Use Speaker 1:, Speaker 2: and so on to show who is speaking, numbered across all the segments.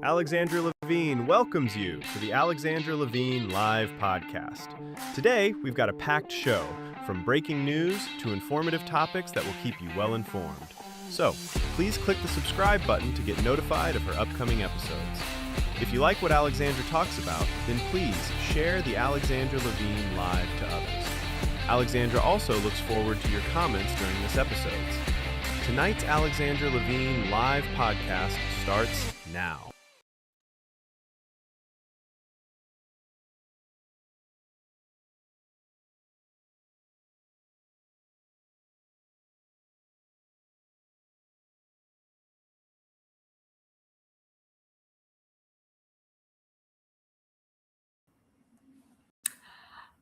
Speaker 1: Alexandra Levine welcomes you to the Alexandra Levine Live Podcast. Today, we've got a packed show, from breaking news to informative topics that will keep you well informed. So, please click the subscribe button to get notified of her upcoming episodes. If you like what Alexandra talks about, then please share the Alexandra Levine Live to others. Alexandra also looks forward to your comments during this episode. Tonight's Alexandra Levine Live Podcast starts now.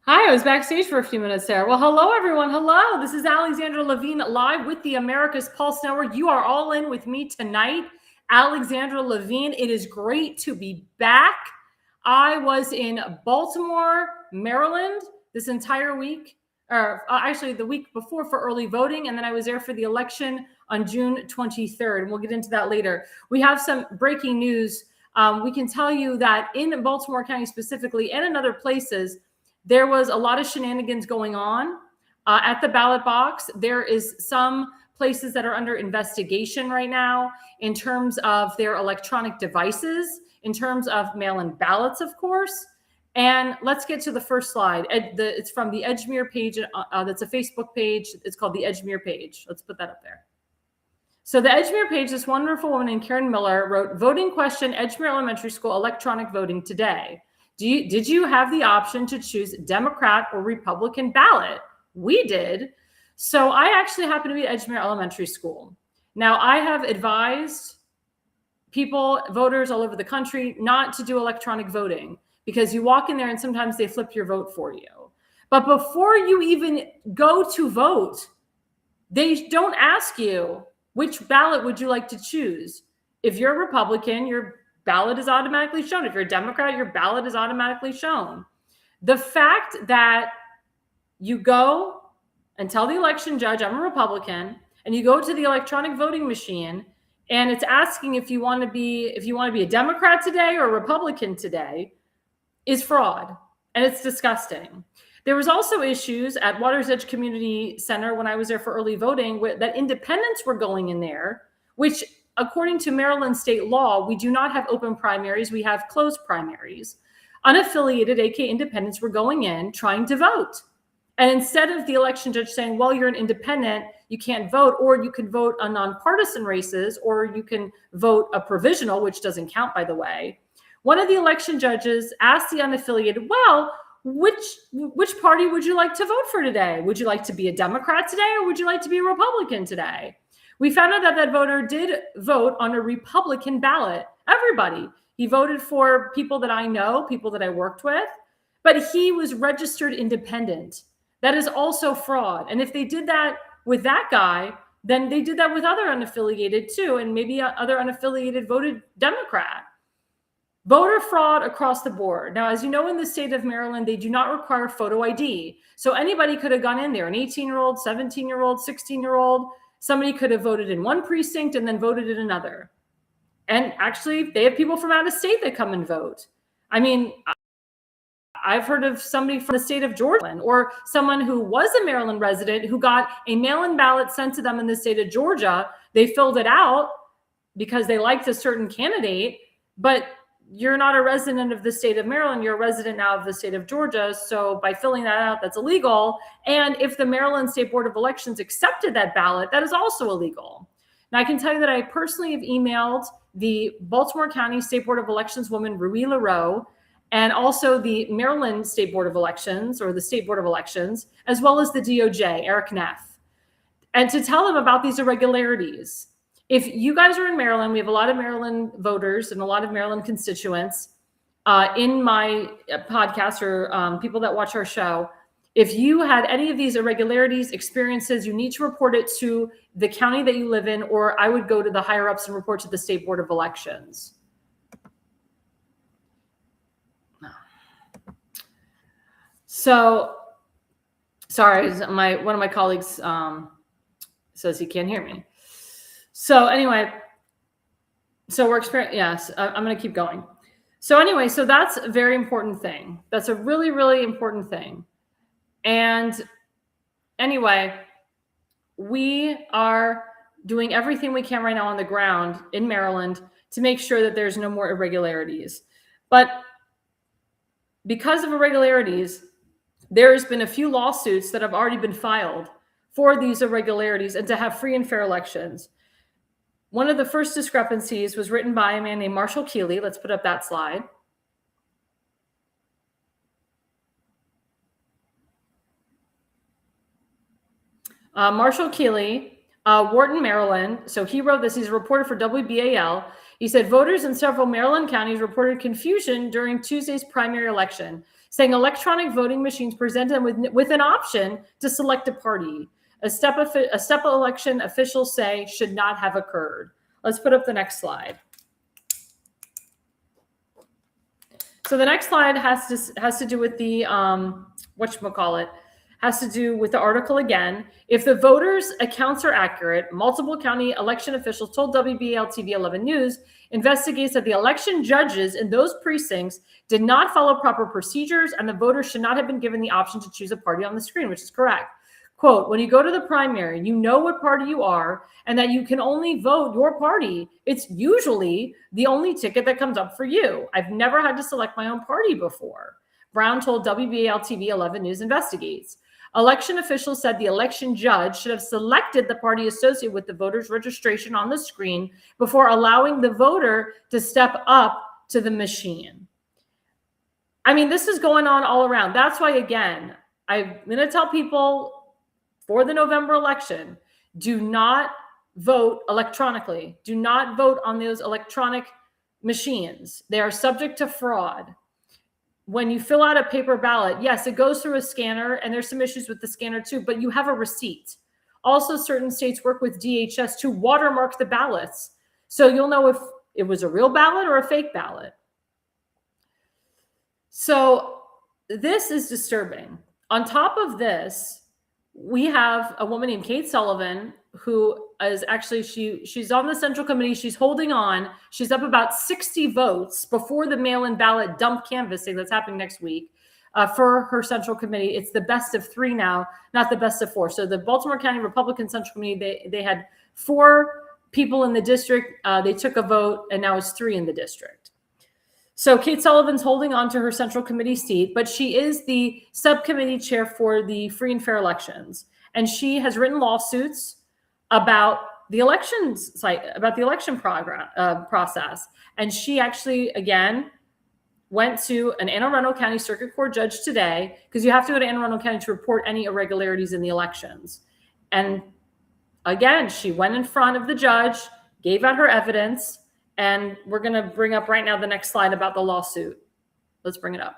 Speaker 2: Hi, I was backstage for a few minutes there. Well, hello, everyone. Hello. This is Alexandra Levine live with the America's Pulse Network. You are all in with me tonight. Alexandra Levine, it is great to be back. I was in Baltimore, Maryland this entire week, or actually the week before for early voting. And then I was there for the election on June 23rd. And we'll get into that later. We have some breaking news. We can tell you that in Baltimore County specifically and in other places, there was a lot of shenanigans going on at the ballot box. There is some places that are under investigation right now in terms of their electronic devices, in terms of mail-in ballots, of course. And let's get to the first slide. It's from the Edgemere page. That's a Facebook page. It's called the Edgemere page. Let's put that up there. So the Edgemere page, this wonderful woman named Karen Miller wrote, "Voting question, Edgemere Elementary School electronic voting today. Did you have the option to choose Democrat or Republican ballot? We did." So I actually happen to be at Edgemere Elementary School. Now, I have advised people, voters all over the country, not to do electronic voting because you walk in there and sometimes they flip your vote for you. But before you even go to vote, they don't ask you, which ballot would you like to choose? If you're a Republican, your ballot is automatically shown. If you're a Democrat, your ballot is automatically shown. The fact that you go and tell the election judge, I'm a Republican, and you go to the electronic voting machine and it's asking if you want to be a Democrat today or a Republican today is fraud. And it's disgusting. There was also issues at Water's Edge Community Center when I was there for early voting that independents were going in there, which according to Maryland state law, we do not have open primaries. We have closed primaries. Unaffiliated, aka independents, were going in trying to vote. And instead of the election judge saying, well, you're an independent, you can't vote, or you can vote on nonpartisan races, or you can vote a provisional, which doesn't count, by the way. One of the election judges asked the unaffiliated, well, which party would you like to vote for today? Would you like to be a Democrat today, or would you like to be a Republican today? We found out that voter did vote on a Republican ballot. Everybody. He voted for people that I know, people that I worked with, but he was registered independent. That is also fraud. And if they did that with that guy, then they did that with other unaffiliated too, and maybe other unaffiliated voted Democrat. Voter fraud across the board. Now, as you know, in the state of Maryland, they do not require photo ID. So anybody could have gone in there, an 18-year-old, 17-year-old, 16-year-old, somebody could have voted in one precinct and then voted in another. And actually, they have people from out of state that come and vote. I mean, I've heard of somebody from the state of Georgia or someone who was a Maryland resident who got a mail-in ballot sent to them in the state of Georgia. They filled it out because they liked a certain candidate, but you're not a resident of the state of Maryland. You're a resident now of the state of Georgia. So by filling that out, that's illegal. And if the Maryland State Board of Elections accepted that ballot, that is also illegal. Now, I can tell you that I personally have emailed the Baltimore County State Board of Elections woman, Rui LaRoe, and also the Maryland State Board of Elections, or the State Board of Elections, as well as the DOJ, Eric Neff, and to tell them about these irregularities. If you guys are in Maryland, we have a lot of Maryland voters and a lot of Maryland constituents in my podcast or people that watch our show. If you had any of these irregularities, experiences, you need to report it to the county that you live in, or I would go to the higher ups and report to the State Board of Elections. So, sorry, one of my colleagues says he can't hear me. So anyway, So we're experiencing, yes, I'm going to keep going. So anyway, so that's a very important thing. That's a really, really important thing. And anyway, we are doing everything we can right now on the ground in Maryland to make sure that there's no more irregularities. But because of irregularities, there's been a few lawsuits that have already been filed for these irregularities and to have free and fair elections. One of the first discrepancies was written by a man named Marshall Keeley. Let's put up that slide. Marshall Keeley, Wharton, Maryland. So he wrote this. He's a reporter for WBAL. He said, voters in several Maryland counties reported confusion during Tuesday's primary election, saying electronic voting machines presented them with an option to select a party. A step election officials say should not have occurred. Let's put up the next slide. So the next slide has to do with the whatchamacallit, has to do with the article again. If the voters' accounts are accurate, multiple county election officials told WBAL TV 11 News investigates that the election judges in those precincts did not follow proper procedures and the voters should not have been given the option to choose a party on the screen, which is correct. Quote, when you go to the primary, you know what party you are and that you can only vote your party. It's usually the only ticket that comes up for you. I've never had to select my own party before. Brown told WBAL TV 11 News investigates. Election officials said the election judge should have selected the party associated with the voter's registration on the screen before allowing the voter to step up to the machine. I mean, this is going on all around. That's why, again, I'm going to tell people for the November election, do not vote electronically. Do not vote on those electronic machines. They are subject to fraud. When you fill out a paper ballot, yes, it goes through a scanner and there's some issues with the scanner too, but you have a receipt. Also, certain states work with DHS to watermark the ballots. So you'll know if it was a real ballot or a fake ballot. So this is disturbing. On top of this, we have a woman named Kate Sullivan who is actually, she's on the Central Committee. She's holding on. She's up about 60 votes before the mail-in ballot dump canvassing that's happening next week for her Central Committee. It's the best of 3 now, not the best of 4. So the Baltimore County Republican Central Committee, they had 4 people in the district. They took a vote, and now it's 3 in the district. So Kate Sullivan's holding on to her Central Committee seat, but she is the subcommittee chair for the free and fair elections. And she has written lawsuits about the elections site, about the election process. And she actually, again, went to an Anne Arundel County Circuit Court judge today, because you have to go to Anne Arundel County to report any irregularities in the elections. And again, she went in front of the judge, gave out her evidence, and we're going to bring up right now the next slide about the lawsuit. Let's bring it up.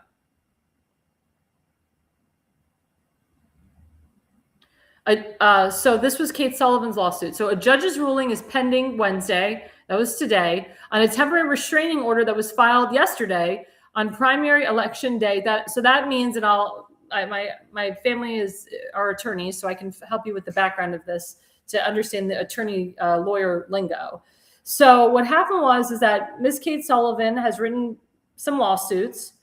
Speaker 2: So this was Kate Sullivan's lawsuit. So a judge's ruling is pending Wednesday, that was today, on a temporary restraining order that was filed yesterday on primary election day. So that means, and my family are attorneys, so I can help you with the background of this to understand the attorney lawyer lingo. So what happened is that Ms. Kate Sullivan has written some lawsuits,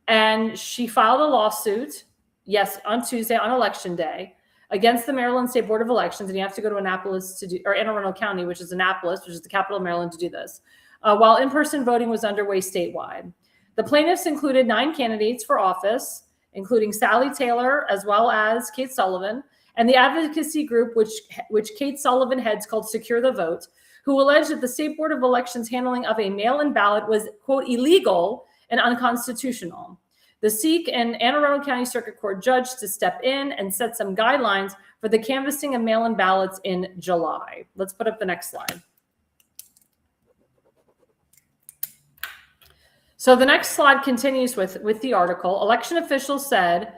Speaker 2: and she filed a lawsuit, yes, on Tuesday on election day, against the Maryland State Board of Elections, and you have to go to Annapolis to do, or Anne Arundel County, which is Annapolis, which is the capital of Maryland, to do this, while in-person voting was underway statewide. The plaintiffs included 9 candidates for office, including Sally Taylor, as well as Kate Sullivan, and the advocacy group, which Kate Sullivan heads, called Secure the Vote, who alleged that the State Board of Elections handling of a mail-in ballot was, quote, illegal and unconstitutional. The seek an Anne Arundel County Circuit Court judge to step in and set some guidelines for the canvassing of mail-in ballots in July. Let's put up the next slide. So the next slide continues with the article. Election officials said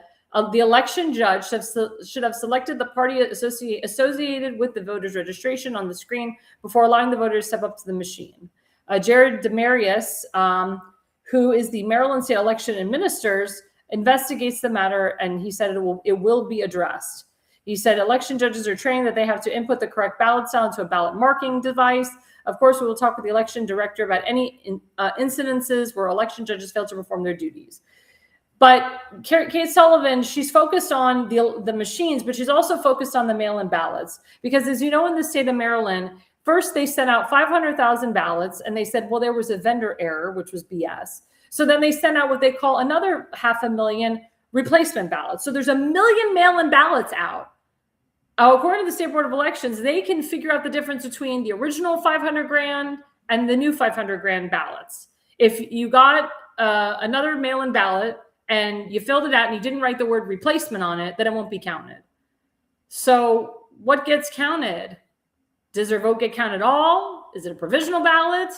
Speaker 2: the election judge should have selected the party associated with the voter's registration on the screen before allowing the voter to step up to the machine. Jared Demarius, who is the Maryland State Election Administrators, investigates the matter, and he said it will be addressed. He said election judges are trained that they have to input the correct ballot style into a ballot marking device. Of course, we will talk with the election director about any incidences where election judges fail to perform their duties. But Kate Sullivan, she's focused on the machines, but she's also focused on the mail-in ballots. Because as you know, in the state of Maryland, first they sent out 500,000 ballots, and they said, well, there was a vendor error, which was BS. So then they sent out what they call another 500,000 replacement ballots. So there's 1 million mail-in ballots out. According to the State Board of Elections, they can figure out the difference between the original 500 grand and the new 500 grand ballots. If you got another mail-in ballot and you filled it out and you didn't write the word replacement on it, then it won't be counted. So what gets counted? Does their vote get counted at all? Is it a provisional ballot?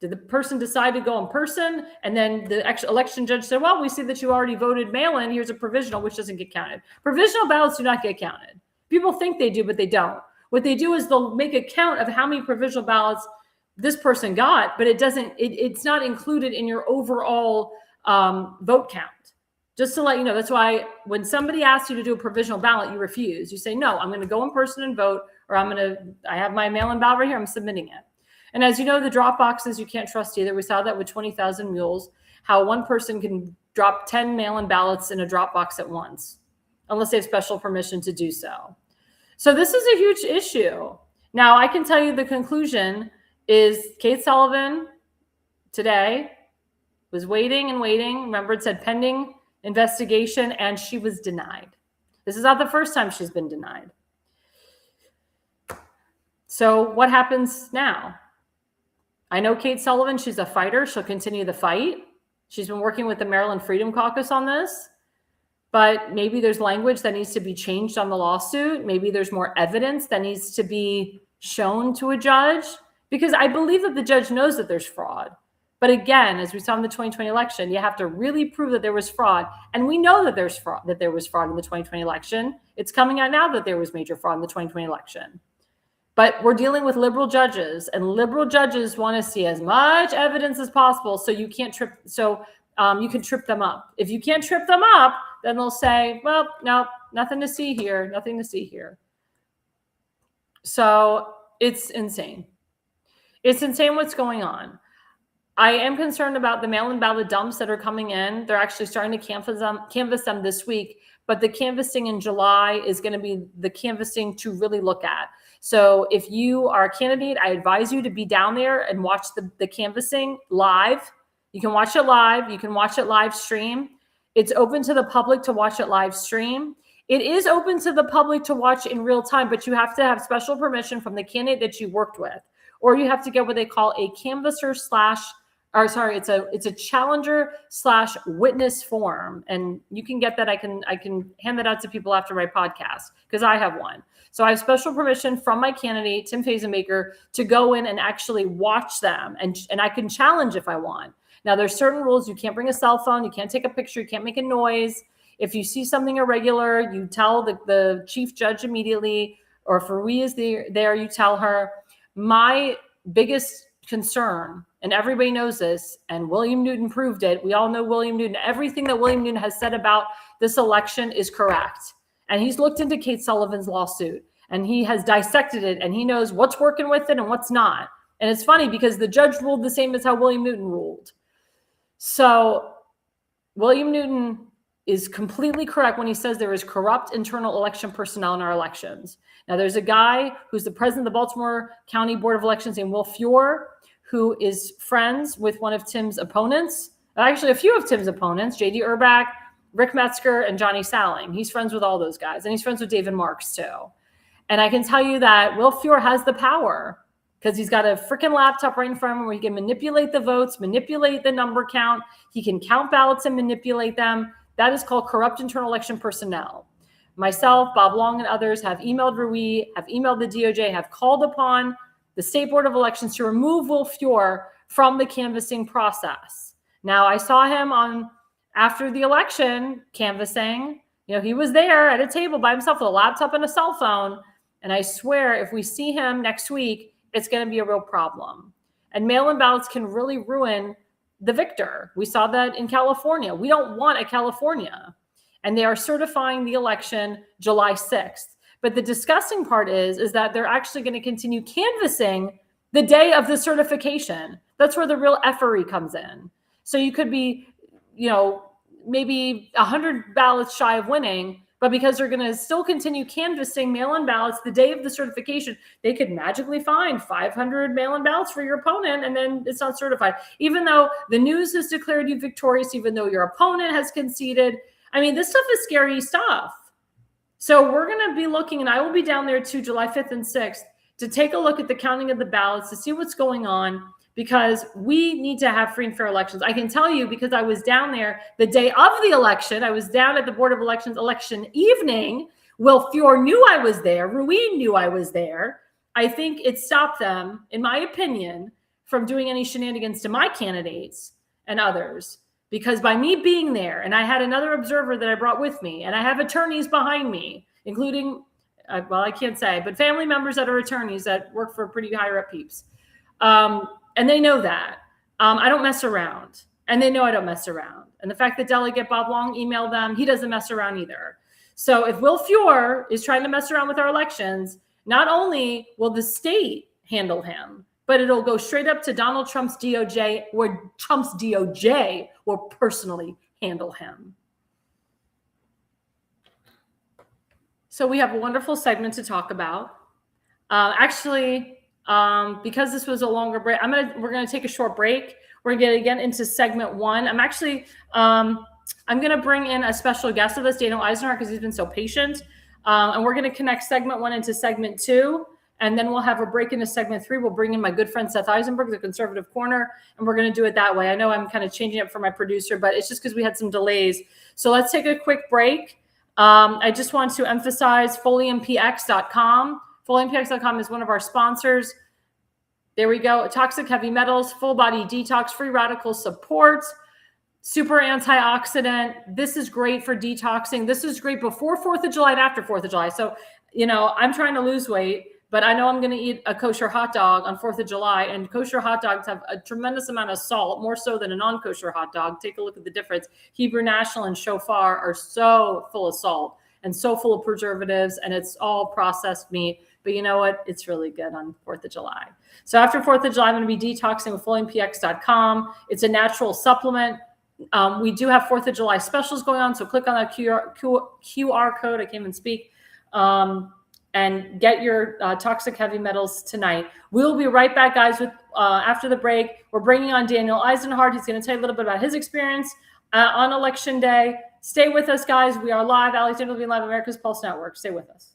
Speaker 2: Did the person decide to go in person? And then the election judge said, well, we see that you already voted mail-in. Here's a provisional, which doesn't get counted. Provisional ballots do not get counted. People think they do, but they don't. What they do is they'll make a count of how many provisional ballots this person got, but it's not included in your overall vote count. Just to let you know, that's why when somebody asks you to do a provisional ballot, you refuse. You say, no, I'm going to go in person and vote, or I have my mail-in ballot right here, I'm submitting it. And as you know, the drop boxes, you can't trust either. We saw that with 20,000 mules, how one person can drop 10 mail-in ballots in a drop box at once, unless they have special permission to do so. So this is a huge issue. Now, I can tell you the conclusion is Kate Sullivan today was waiting and waiting. Remember, it said pending investigation, and she was denied. This is not the first time she's been denied. So what happens now? I know Kate Sullivan, she's a fighter. She'll continue the fight. She's been working with the Maryland Freedom Caucus on this, but maybe there's language that needs to be changed on the lawsuit. Maybe there's more evidence that needs to be shown to a judge, because I believe that the judge knows that there's fraud. But again, as we saw in the 2020 election, you have to really prove that there was fraud. And we know that there was fraud in the 2020 election. It's coming out now that there was major fraud in the 2020 election. But we're dealing with liberal judges, and liberal judges want to see as much evidence as possible so you can't trip. So you can trip them up. If you can't trip them up, then they'll say, well, no, nothing to see here, nothing to see here. So it's insane. It's insane what's going on. I am concerned about the mail-in ballot dumps that are coming in. They're actually starting to canvass them this week, but the canvassing in July is going to be the canvassing to really look at. So if you are a candidate, I advise you to be down there and watch the canvassing live. You can watch it live. You can watch it live stream. It's open to the public to watch it live stream. It is open to the public to watch in real time, but you have to have special permission from the candidate that you worked with, or you have to get what they call a canvasser it's a challenger / witness form. And you can get that. I can hand that out to people after my podcast, because I have one. So I have special permission from my candidate, Tim Fazenbaker, to go in and actually watch them. And I can challenge if I want. Now, there's certain rules. You can't bring a cell phone. You can't take a picture. You can't make a noise. If you see something irregular, you tell the chief judge immediately, or if Ruiz is there, you tell her. My biggest concern, and everybody knows this, and William Newton proved it. We all know William Newton. Everything that William Newton has said about this election is correct. And he's looked into Kate Sullivan's lawsuit, and he has dissected it, and he knows what's working with it and what's not. And it's funny because the judge ruled the same as how William Newton ruled. So William Newton is completely correct when he says there is corrupt internal election personnel in our elections. Now, there's a guy who's the president of the Baltimore County Board of Elections named Will Fuhr, who is friends with one of Tim's opponents, actually a few of Tim's opponents, J.D. Urbach, Rick Metzger, and Johnny Salling. He's friends with all those guys, and he's friends with David Marks too. And I can tell you that Will Fuhr has the power, because he's got a freaking laptop right in front of him where he can manipulate the votes, manipulate the number count. He can count ballots and manipulate them. That is called corrupt internal election personnel. Myself, Bob Long, and others have emailed Ruiz, have emailed the DOJ, have called upon the State Board of Elections to remove Will Fuhr from the canvassing process. Now, I saw him after the election canvassing. You know, he was there at a table by himself with a laptop and a cell phone. And I swear, if we see him next week, it's going to be a real problem. And mail-in ballots can really ruin the victor. We saw that in California. We don't want a California. And they are certifying the election July 6th. But the disgusting part is that they're actually going to continue canvassing the day of the certification. That's where the real effery comes in. So you could be, maybe 100 ballots shy of winning, but because they're going to still continue canvassing mail-in ballots the day of the certification, they could magically find 500 mail-in ballots for your opponent, and then it's not certified. Even though the news has declared you victorious, even though your opponent has conceded. I mean, this stuff is scary stuff. So we're going to be looking, and I will be down there too, July 5th and 6th, to take a look at the counting of the ballots, to see what's going on, because we need to have free and fair elections. I can tell you, because I was down there the day of the election. I was down at the Board of Elections election evening. Will Fior knew I was there. Ruin knew I was there. I think it stopped them, in my opinion, from doing any shenanigans to my candidates and others. Because by me being there, and I had another observer that I brought with me, and I have attorneys behind me, including, well, I can't say, but family members that are attorneys that work for pretty higher up peeps. And they know that. I don't mess around. And they know I don't mess around. And the fact that Delegate Bob Long emailed them, he doesn't mess around either. So if Will Fior is trying to mess around with our elections, not only will the state handle him, but it'll go straight up to Donald Trump's DOJ, where Trump's DOJ will personally handle him. So we have a wonderful segment to talk about. Because this was a longer break, we're gonna take a short break. We're gonna get into segment one. I'm gonna bring in a special guest of us, Daniel Eisenhart, because he's been so patient. And we're gonna connect segment one into segment two, and then we'll have a break into segment three. We'll bring in my good friend Seth Eisenberg, the Conservative Corner, and we're gonna do it that way. I know I'm kind of changing it for my producer, but it's just because we had some delays. So let's take a quick break. I just want to emphasize FoliumPX.com. FoliumPX.com is one of our sponsors. There we go. Toxic heavy metals, full body detox, free radical support, super antioxidant. This is great for detoxing. This is great before 4th of July and after 4th of July. So, I'm trying to lose weight, but I know I'm going to eat a kosher hot dog on 4th of July, and kosher hot dogs have a tremendous amount of salt, more so than a non-kosher hot dog. Take a look at the difference. Hebrew National and Shofar are so full of salt and so full of preservatives, and it's all processed meat. But you know what? It's really good on 4th of July. So after 4th of July, I'm going to be detoxing with FoliumPX.com. It's a natural supplement. We do have 4th of July specials going on. So click on that QR code. I can't even speak. And get your toxic heavy metals tonight. We'll be right back, guys, with after the break. We're bringing on Daniel Eisenhart. He's going to tell you a little bit about his experience on Election Day. Stay with us, guys. We are live. Alexandra Levine Live, America's Pulse Network. Stay with us.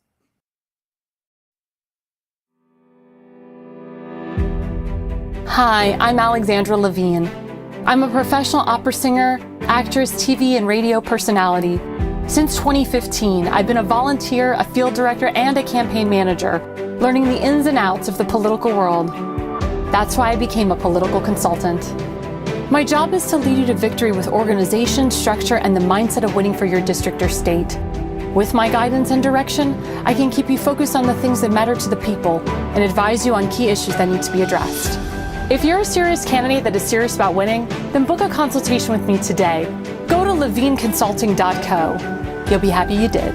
Speaker 3: Hi, I'm Alexandra Levine. I'm a professional opera singer, actress, TV, and radio personality. Since 2015, I've been a volunteer, a field director, and a campaign manager, learning the ins and outs of the political world. That's why I became a political consultant. My job is to lead you to victory with organization, structure, and the mindset of winning for your district or state. With my guidance and direction, I can keep you focused on the things that matter to the people and advise you on key issues that need to be addressed. If you're a serious candidate that is serious about winning, then book a consultation with me today. Go to levineconsulting.co. You'll be happy you did.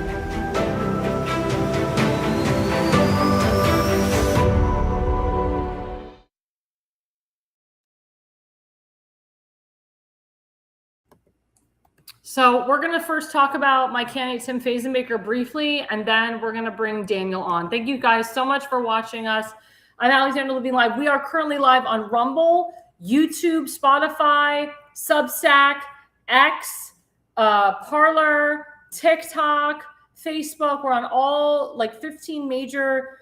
Speaker 2: So we're going to first talk about my candidate, Tim Fazenbaker, briefly, and then we're going to bring Daniel on. Thank you guys so much for watching us. I'm Alexandra Levine Live. We are currently live on Rumble, YouTube, Spotify, Substack, X, Parler, TikTok, Facebook. We're on all 15 major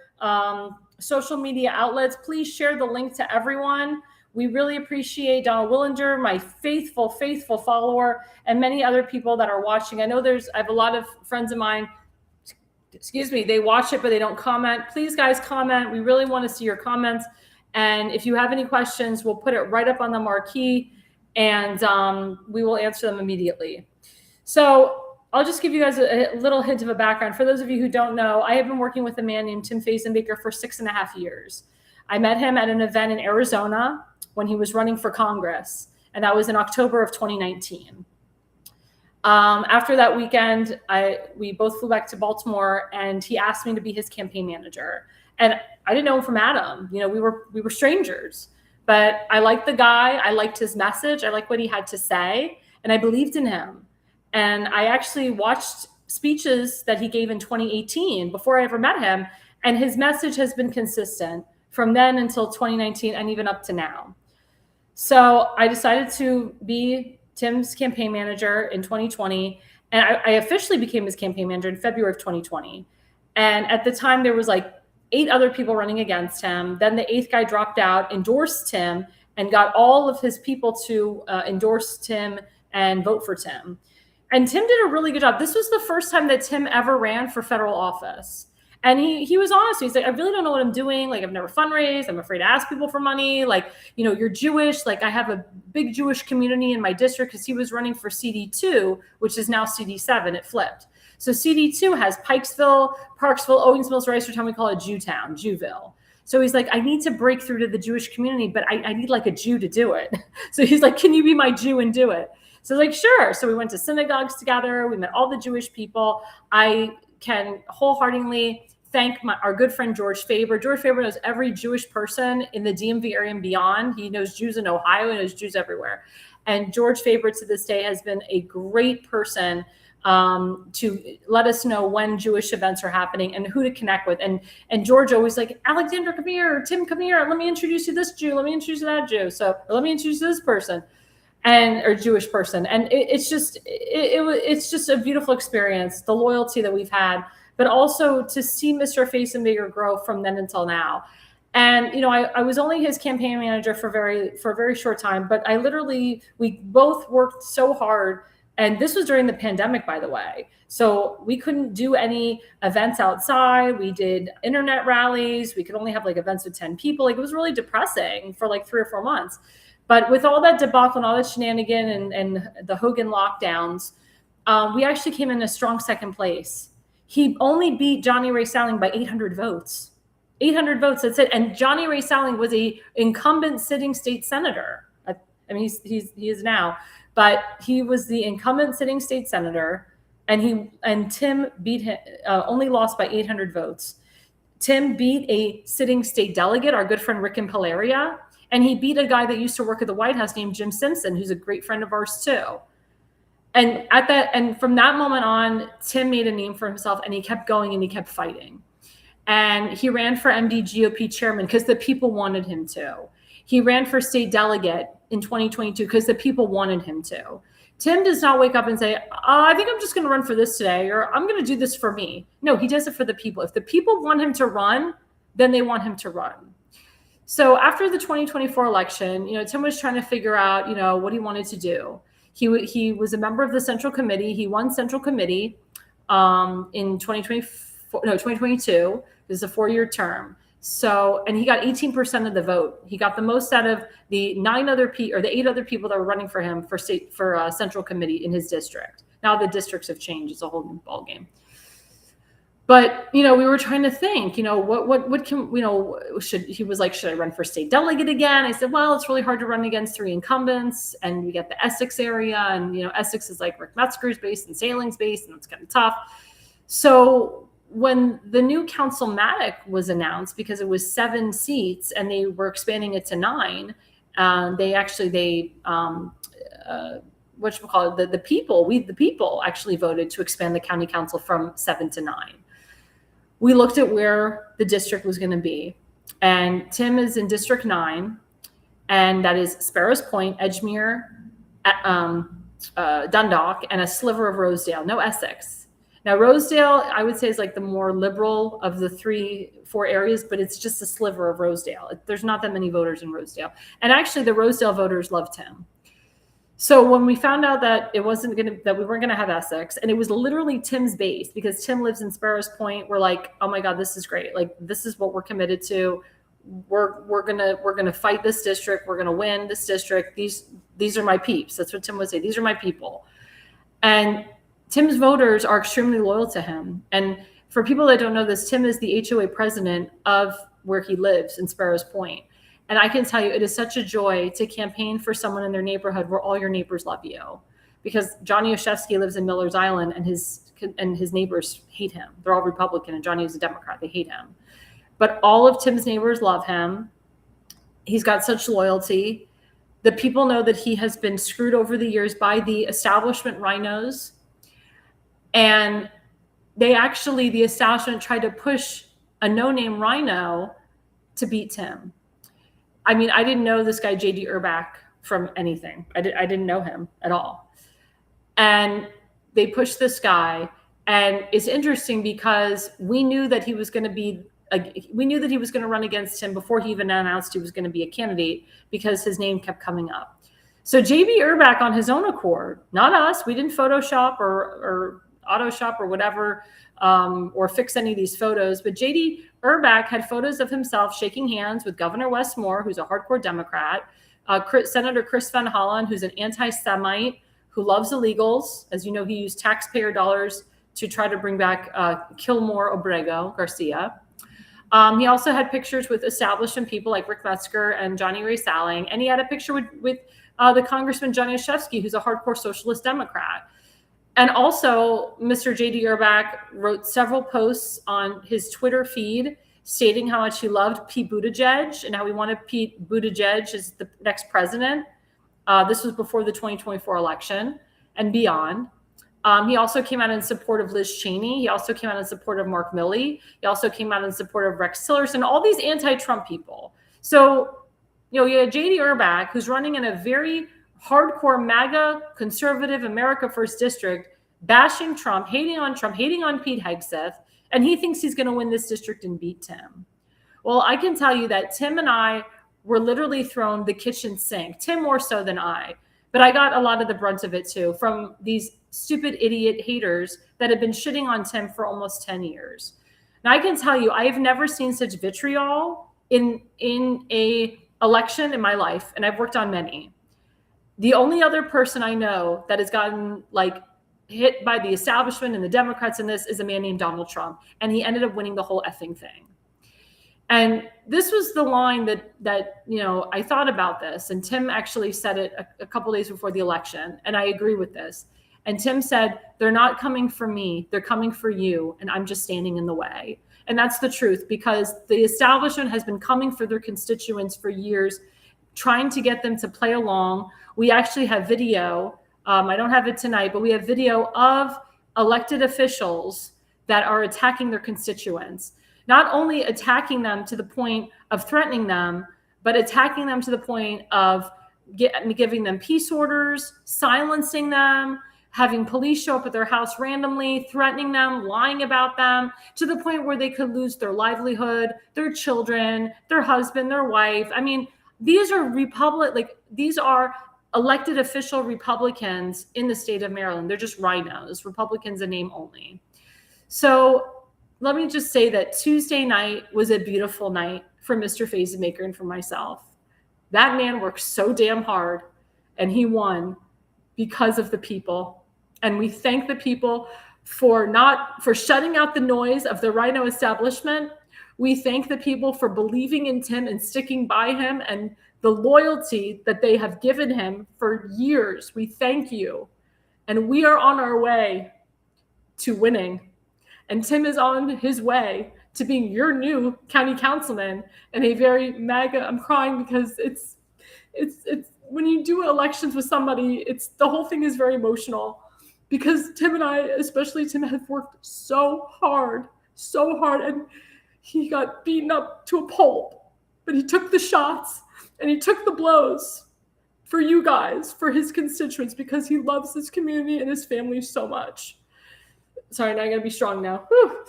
Speaker 2: social media outlets. Please share the link to everyone. We really appreciate Donald Willinger, my faithful follower, and many other people that are watching. I have a lot of friends of mine, they watch it, but they don't comment. Please, guys, comment. We really want to see your comments. And if you have any questions, we'll put it right up on the marquee, and we will answer them immediately. So I'll just give you guys a little hint of a background. For those of you who don't know, I have been working with a man named Tim Fazenbaker for 6.5 years. I met him at an event in Arizona when he was running for Congress, and that was in October of 2019. After that weekend, we both flew back to Baltimore, and he asked me to be his campaign manager. And I didn't know him from Adam. You know, we were strangers, but I liked the guy. I liked his message. I liked what he had to say, and I believed in him. And I actually watched speeches that he gave in 2018 before I ever met him, and his message has been consistent from then until 2019 and even up to now. So I decided to be Tim's campaign manager in 2020, and I officially became his campaign manager in February of 2020. And at the time, there was like 8 other people running against him. Then the 8th guy dropped out, endorsed Tim, and got all of his people to endorse Tim and vote for Tim. And Tim did a really good job. This was the first time that Tim ever ran for federal office. And he was honest. He's like, I really don't know what I'm doing. Like, I've never fundraised. I'm afraid to ask people for money. Like, you know, you're Jewish. Like, I have a big Jewish community in my district, because he was running for CD2, which is now CD7. It flipped. So CD2 has Pikesville, Parksville, Owings Mills, Reisterstown. We call it Jewtown, Jewville. So he's like, I need to break through to the Jewish community, but I need like a Jew to do it. So he's like, can you be my Jew and do it? So like, sure. So we went to synagogues together. We met all the Jewish people. I can wholeheartedly thank our good friend George Faber. George Faber knows every Jewish person in the DMV area and beyond. He knows Jews in Ohio. He knows Jews everywhere. And George Faber to this day has been a great person to let us know when Jewish events are happening and who to connect with. And George always like, Alexandra, come here. Tim, come here. Let me introduce you to this Jew. Let me introduce you to that Jew. So let me introduce you to this person. Or Jewish person. And it's just a beautiful experience, the loyalty that we've had, but also to see Mr. Eisenberg grow from then until now. And, you know, I was only his campaign manager for a very short time, but we both worked so hard. And this was during the pandemic, by the way. So we couldn't do any events outside. We did internet rallies. We could only have like events with 10 people. Like, it was really depressing for like 3 or 4 months. But with all that debacle and all that shenanigan and the Hogan lockdowns, we actually came in a strong second place. He only beat Johnny Ray Sowling by 800 votes. 800 votes, that's it. And Johnny Ray Sowling was a incumbent sitting state senator. I mean, he is now, but he was the incumbent sitting state senator, and Tim beat him, only lost by 800 votes. Tim beat a sitting state delegate, our good friend Rick Impalaria. And he beat a guy that used to work at the White House named Jim Simpson, who's a great friend of ours too. And from that moment on, Tim made a name for himself, and he kept going and he kept fighting. And he ran for MD GOP chairman because the people wanted him to. He ran for state delegate in 2022 because the people wanted him to. Tim does not wake up and say, I think I'm just going to run for this today, or I'm going to do this for me. No, he does it for the people. If the people want him to run, then they want him to run. So after the 2024 election, you know, Tim was trying to figure out, you know, what he wanted to do. He was a member of the Central Committee. He won Central Committee in 2022. It was a 4-year term. So, and he got 18% of the vote. He got the most out of the 8 other people that were running for him for Central Committee in his district. Now the districts have changed. It's a whole new ballgame. But, you know, we were trying to think, you know, what can, you know, he was like, should I run for state delegate again? I said, well, it's really hard to run against 3 incumbents, and we get the Essex area, and, you know, Essex is like Rick Metzger's base and Saling's base, and it's kind of tough. So when the new councilmatic was announced, because it was 7 seats and they were expanding it to 9, the people actually voted to expand the county council from 7 to 9. We looked at where the district was going to be, and Tim is in District 9, and that is Sparrows Point, Edgemere, Dundalk, and a sliver of Rosedale, no Essex. Now, Rosedale, I would say, is like the more liberal of the 3-4 areas, but it's just a sliver of Rosedale. There's not that many voters in Rosedale. And actually, the Rosedale voters loved Tim. So when we found out that that we weren't going to have Essex, and it was literally Tim's base, because Tim lives in Sparrows Point, we're like, oh my God, this is great. Like, this is what we're committed to. We're gonna fight this district. We're gonna win this district. These are my peeps. That's what Tim would say. These are my people. And Tim's voters are extremely loyal to him. And for people that don't know this, Tim is the HOA president of where he lives in Sparrows Point. And I can tell you, it is such a joy to campaign for someone in their neighborhood where all your neighbors love you. Because Johnny Oshevsky lives in Miller's Island, and his neighbors hate him. They're all Republican, and Johnny is a Democrat. They hate him. but all of Tim's neighbors love him. He's got such loyalty. The people know that he has been screwed over the years by the establishment RINOs. And the establishment tried to push a no-name RINO to beat Tim. I mean, I didn't know this guy, J.D. Urbach, from anything. I didn't know him at all. And they pushed this guy. And it's interesting because we knew that he was going to run against him before he even announced he was going to be a candidate, because his name kept coming up. So J.D. Urbach, on his own accord, not us, we didn't Photoshop or Autoshop or whatever, or fix any of these photos, but J.D. Urbach had photos of himself shaking hands with Governor Wes Moore, who's a hardcore Democrat, Senator Chris Van Hollen, who's an anti-Semite who loves illegals. As you know, he used taxpayer dollars to try to bring back Kilmore Obrego Garcia. He also had pictures with establishment people like Rick Metzger and Johnny Ray Salling. And he had a picture with the Congressman Johnny Oshevsky, who's a hardcore socialist Democrat. And also, Mr. J.D. Urbach wrote several posts on his Twitter feed stating how much he loved Pete Buttigieg and how he wanted Pete Buttigieg as the next president. This was before the 2024 election and beyond. He also came out in support of Liz Cheney. He also came out in support of Mark Milley. He also came out in support of Rex Tillerson, all these anti-Trump people. So, you had J.D. Urbach, who's running in a very hardcore MAGA conservative America First district, bashing Trump, hating on Pete Hegseth, and he thinks he's going to win this district and beat Tim. Well, I can tell you that Tim and I were literally thrown the kitchen sink, Tim more so than I, but I got a lot of the brunt of it too, from these stupid idiot haters that have been shitting on Tim for almost 10 years. Now, I can tell you, I have never seen such vitriol in a election in my life, and I've worked on many. The only other person I know that has gotten hit by the establishment and the Democrats in this is a man named Donald Trump. And he ended up winning the whole effing thing. And this was the line that I thought about this. And Tim actually said it a couple days before the election. And I agree with this. And Tim said, they're not coming for me. They're coming for you. And I'm just standing in the way. And that's the truth, because the establishment has been coming for their constituents for years, trying to get them to play along. We actually have video. I don't have it tonight, but we have video of elected officials that are attacking their constituents, not only attacking them to the point of threatening them, but attacking them to the point of giving them peace orders, silencing them, having police show up at their house randomly, threatening them, lying about them, to the point where they could lose their livelihood, their children, their husband, their wife. I mean, these are elected official Republicans in the state of Maryland. They're just RINOs, Republicans in name only. So let me just say that Tuesday night was a beautiful night for Mr. Faze Maker and for myself. That man worked so damn hard, and he won because of the people. And we thank the people for shutting out the noise of the RINO establishment. We thank the people for believing in Tim and sticking by him and the loyalty that they have given him for years. We thank you. And we are on our way to winning. And Tim is on his way to being your new county councilman and a very MAGA. I'm crying because it's when you do elections with somebody, the whole thing is very emotional, because Tim and I, especially Tim, have worked so hard, and he got beaten up to a pulp, but he took the shots. And he took the blows for you guys, for his constituents, because he loves his community and his family so much. Sorry, now I gotta be strong now. Whew.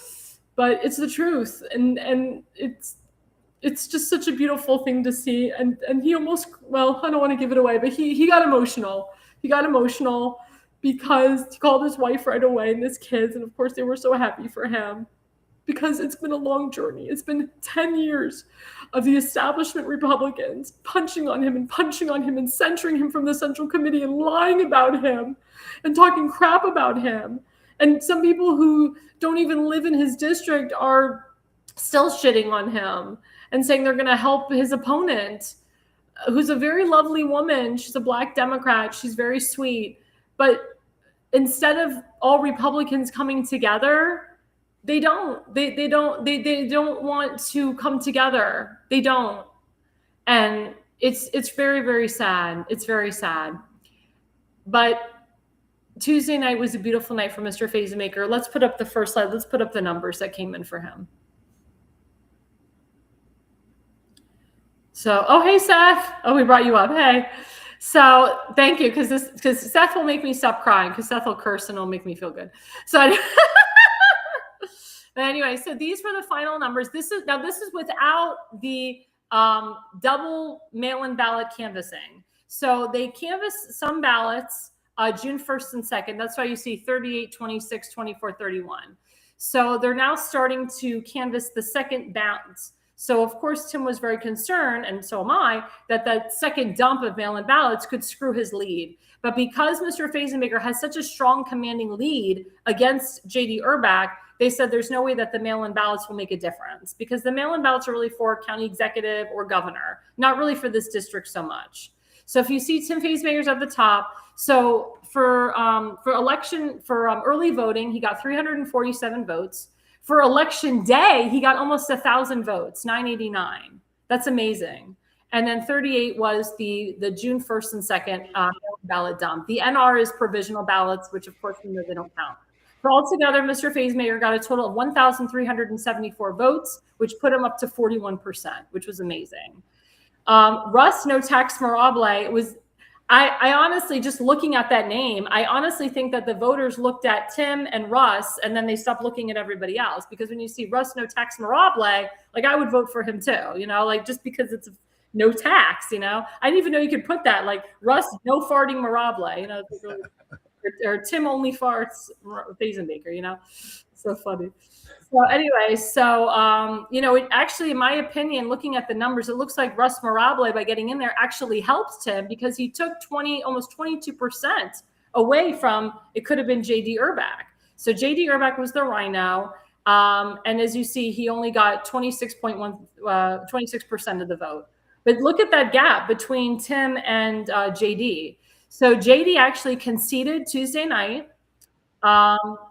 Speaker 2: But it's the truth. And it's just such a beautiful thing to see. And he almost, well, I don't want to give it away, but he got emotional. He got emotional because he called his wife right away and his kids. And of course, they were so happy for him, because it's been a long journey. It's been 10 years of the establishment Republicans punching on him and censoring him from the Central Committee and lying about him and talking crap about him. And some people who don't even live in his district are still shitting on him and saying they're going to help his opponent, who's a very lovely woman. She's a Black Democrat. She's very sweet. But instead of all Republicans coming together They don't. They don't want to come together. They don't. And it's very, very sad. It's very sad. But Tuesday night was a beautiful night for Mr. Phasemaker. Let's put up the first slide. Let's put up the numbers that came in for him. So, oh, hey, Seth. Oh, we brought you up. Hey. So thank you, because Seth will make me stop crying, because Seth will curse and it'll make me feel good. So but anyway, so these were the final numbers. This is without the double mail-in ballot canvassing. So they canvassed some ballots June 1st and 2nd. That's why you see 38, 26, 24, 31. So they're now starting to canvass the second ballots. So of course, Tim was very concerned, and so am I, that that second dump of mail-in ballots could screw his lead. But because Mr. Phasemaker has such a strong commanding lead against J.D. Urbach, they said there's no way that the mail-in ballots will make a difference, because the mail-in ballots are really for county executive or governor, not really for this district so much. So if you see Tim Phasemaker's at the top, so for early voting, he got 347 votes. For election day, he got almost 1,000 votes, 989. That's amazing. And then 38 was the June 1st and 2nd ballot dump. The NR is provisional ballots, which of course we know they don't count. So altogether, Mr. Phasemaker got a total of 1,374 votes, which put him up to 41%, which was amazing. Russ No Tax Mirable was, I honestly, just looking at that name, I honestly think that the voters looked at Tim and Russ, and then they stopped looking at everybody else. Because when you see Russ No Tax Mirable, like, I would vote for him too, you know, like, just because it's no tax, you know. I didn't even know you could put that, like, Russ No Farting Mirable, you know, or Tim Only Farts Phasemaker, you know. So funny. So anyway, you know, it actually, in my opinion, looking at the numbers, it looks like Russ Mirable, by getting in there, actually helped Tim, because he took almost 22% away from, it could have been J.D. Urbach. So J.D. Urbach was the RINO. And as you see, he only got 26% of the vote. But look at that gap between Tim and J.D. So J.D. actually conceded Tuesday night.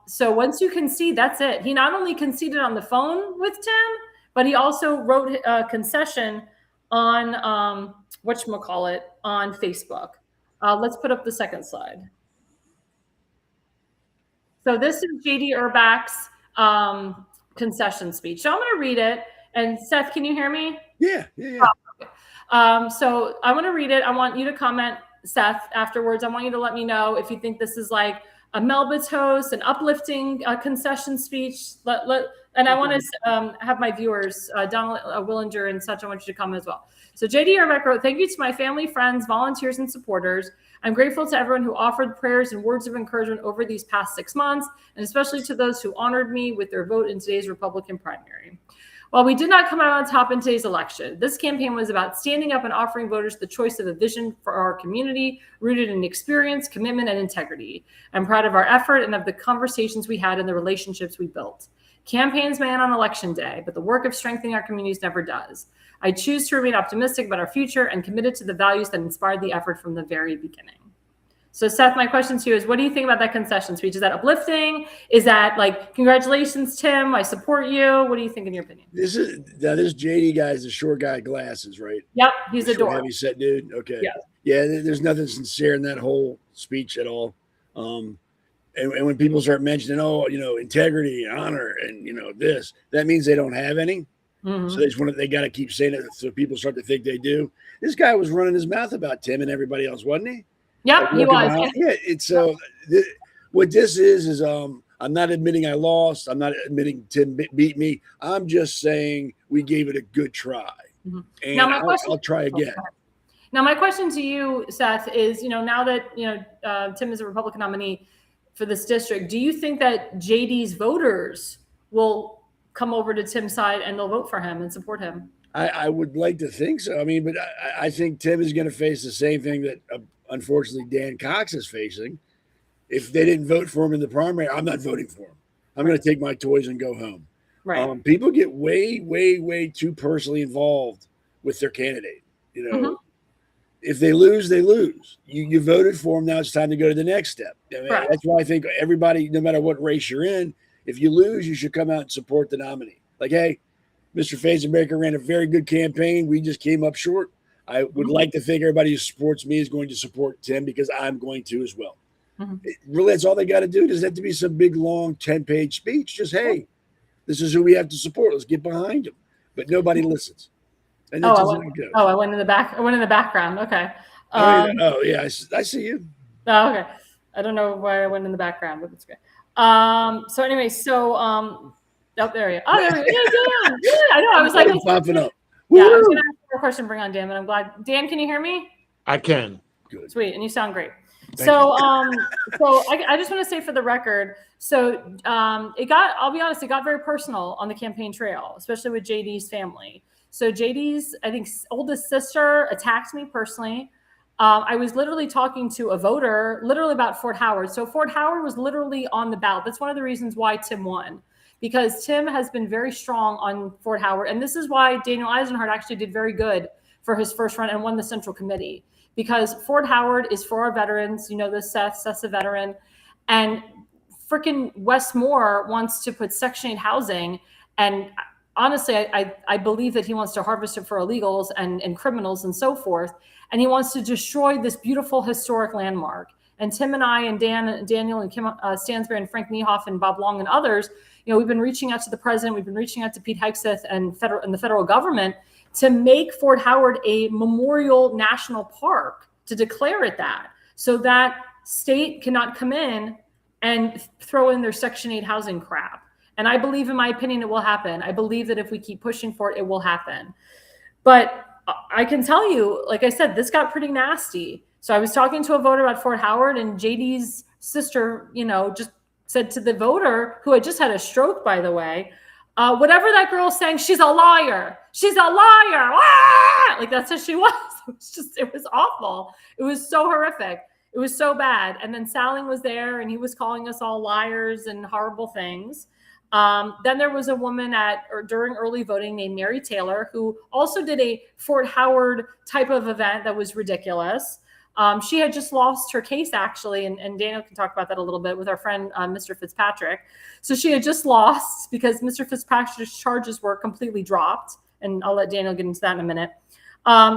Speaker 2: So once you concede, that's it. He not only conceded on the phone with Tim, but he also wrote a concession on on Facebook. Let's put up the second slide. So this is J.D. Urbach's concession speech. So I'm going to read it. And Seth, can you hear me?
Speaker 4: Yeah.
Speaker 2: So I want to read it. I want you to comment, Seth, afterwards. I want you to let me know if you think this is like a Melba toast, an uplifting concession speech. And I want to have my viewers, Donald Willinger and such, I want you to comment as well. So J.D. Urbach wrote, "Thank you to my family, friends, volunteers, and supporters. I'm grateful to everyone who offered prayers and words of encouragement over these past 6 months, and especially to those who honored me with their vote in today's Republican primary. While we did not come out on top in today's election, this campaign was about standing up and offering voters the choice of a vision for our community, rooted in experience, commitment, and integrity. I'm proud of our effort and of the conversations we had and the relationships we built. Campaigns may end on election day, but the work of strengthening our communities never does. I choose to remain optimistic about our future and committed to the values that inspired the effort from the very beginning." So Seth, my question to you is, what do you think about that concession speech? Is that uplifting? Is that like, congratulations, Tim, I support you? What do you think, in your opinion?
Speaker 4: This JD guy is the short guy, glasses, right?
Speaker 2: Yep, he's a dork.
Speaker 4: Heavy set dude. Okay.
Speaker 2: Yeah.
Speaker 4: There's nothing sincere in that whole speech at all. And when people start mentioning, integrity, honor, and this, that means they don't have any. Mm-hmm. So they got to keep saying it so people start to think they do. This guy was running his mouth about Tim and everybody else, wasn't he?
Speaker 2: Yep, he was.
Speaker 4: Yeah, it's what this is I'm not admitting I lost. I'm not admitting Tim beat me. I'm just saying we gave it a good try. Mm-hmm. And now I'll try again.
Speaker 2: Now, my question to you, Seth, is, now that, Tim is a Republican nominee for this district, do you think that JD's voters will come over to Tim's side and they'll vote for him and support him?
Speaker 4: I would like to think so. I mean, but I think Tim is going to face the same thing that unfortunately Dan Cox is facing. If they didn't vote for him in the primary, I'm not voting for him. I'm going to take my toys and go home.
Speaker 2: Right.
Speaker 4: People get way, way, way too personally involved with their candidate. Mm-hmm. If they lose, they lose. You voted for them. Now it's time to go to the next step. I mean, right. That's why I think everybody, no matter what race you're in, If you lose, you should come out and support the nominee. Like, hey, Mr. Eisenberg ran a very good campaign. We just came up short. I would like to think everybody who supports me is going to support Tim because I'm going to as well. Really, that's all they got to do. Doesn't have to be some big, long 10-page speech. Just, hey, this is who we have to support. Let's get behind him. But nobody listens. And
Speaker 2: I went in the back. I went in the background. Okay.
Speaker 4: I see you.
Speaker 2: Oh, okay. I don't know why I went in the background, but it's good. So anyway, there you go. Oh, there you go. Yeah, I know. I was like
Speaker 4: popping up.
Speaker 2: Yeah, I was going to ask you a question, bring on Dan, but I'm glad. Dan, can you hear me?
Speaker 5: I can.
Speaker 4: Good.
Speaker 2: Sweet, and you sound great.
Speaker 5: Thank
Speaker 2: So I just want to say for the record, I'll be honest, it got very personal on the campaign trail, especially with JD's family. So JD's, I think, oldest sister attacked me personally. I was literally talking to a voter literally about Fort Howard. So Fort Howard was literally on the ballot. That's one of the reasons why Tim won, because Tim has been very strong on Fort Howard. And this is why Daniel Eisenhart actually did very good for his first run and won the Central Committee, because Fort Howard is for our veterans. You know, this Seth's a veteran. And freaking Westmore wants to put Section 8 housing. And honestly, I believe that he wants to harvest it for illegals and criminals and so forth. And he wants to destroy this beautiful historic landmark. And Tim and I and Daniel and Kim Stansberry and Frank Niehoff and Bob Long and others, you know, we've been reaching out to the president. We've been reaching out to Pete Hegseth and the federal government to make Fort Howard a memorial national park, to declare it that, so that state cannot come in and throw in their Section 8 housing crap. And I believe, in my opinion, it will happen. I believe that if we keep pushing for it, it will happen. But I can tell you, like I said, this got pretty nasty. So I was talking to a voter about Fort Howard, and JD's sister, you know, just said to the voter, who had just had a stroke, by the way, whatever that girl's saying, she's a liar. She's a liar. Ah! Like, that's what she was. It was awful. It was so horrific. It was so bad. And then Salling was there, and he was calling us all liars and horrible things. Then there was a woman during early voting named Mary Taylor, who also did a Fort Howard type of event that was ridiculous. She had just lost her case, actually, and Daniel can talk about that a little bit with our friend, Mr. Fitzpatrick. So she had just lost because Mr. Fitzpatrick's charges were completely dropped, and I'll let Daniel get into that in a minute.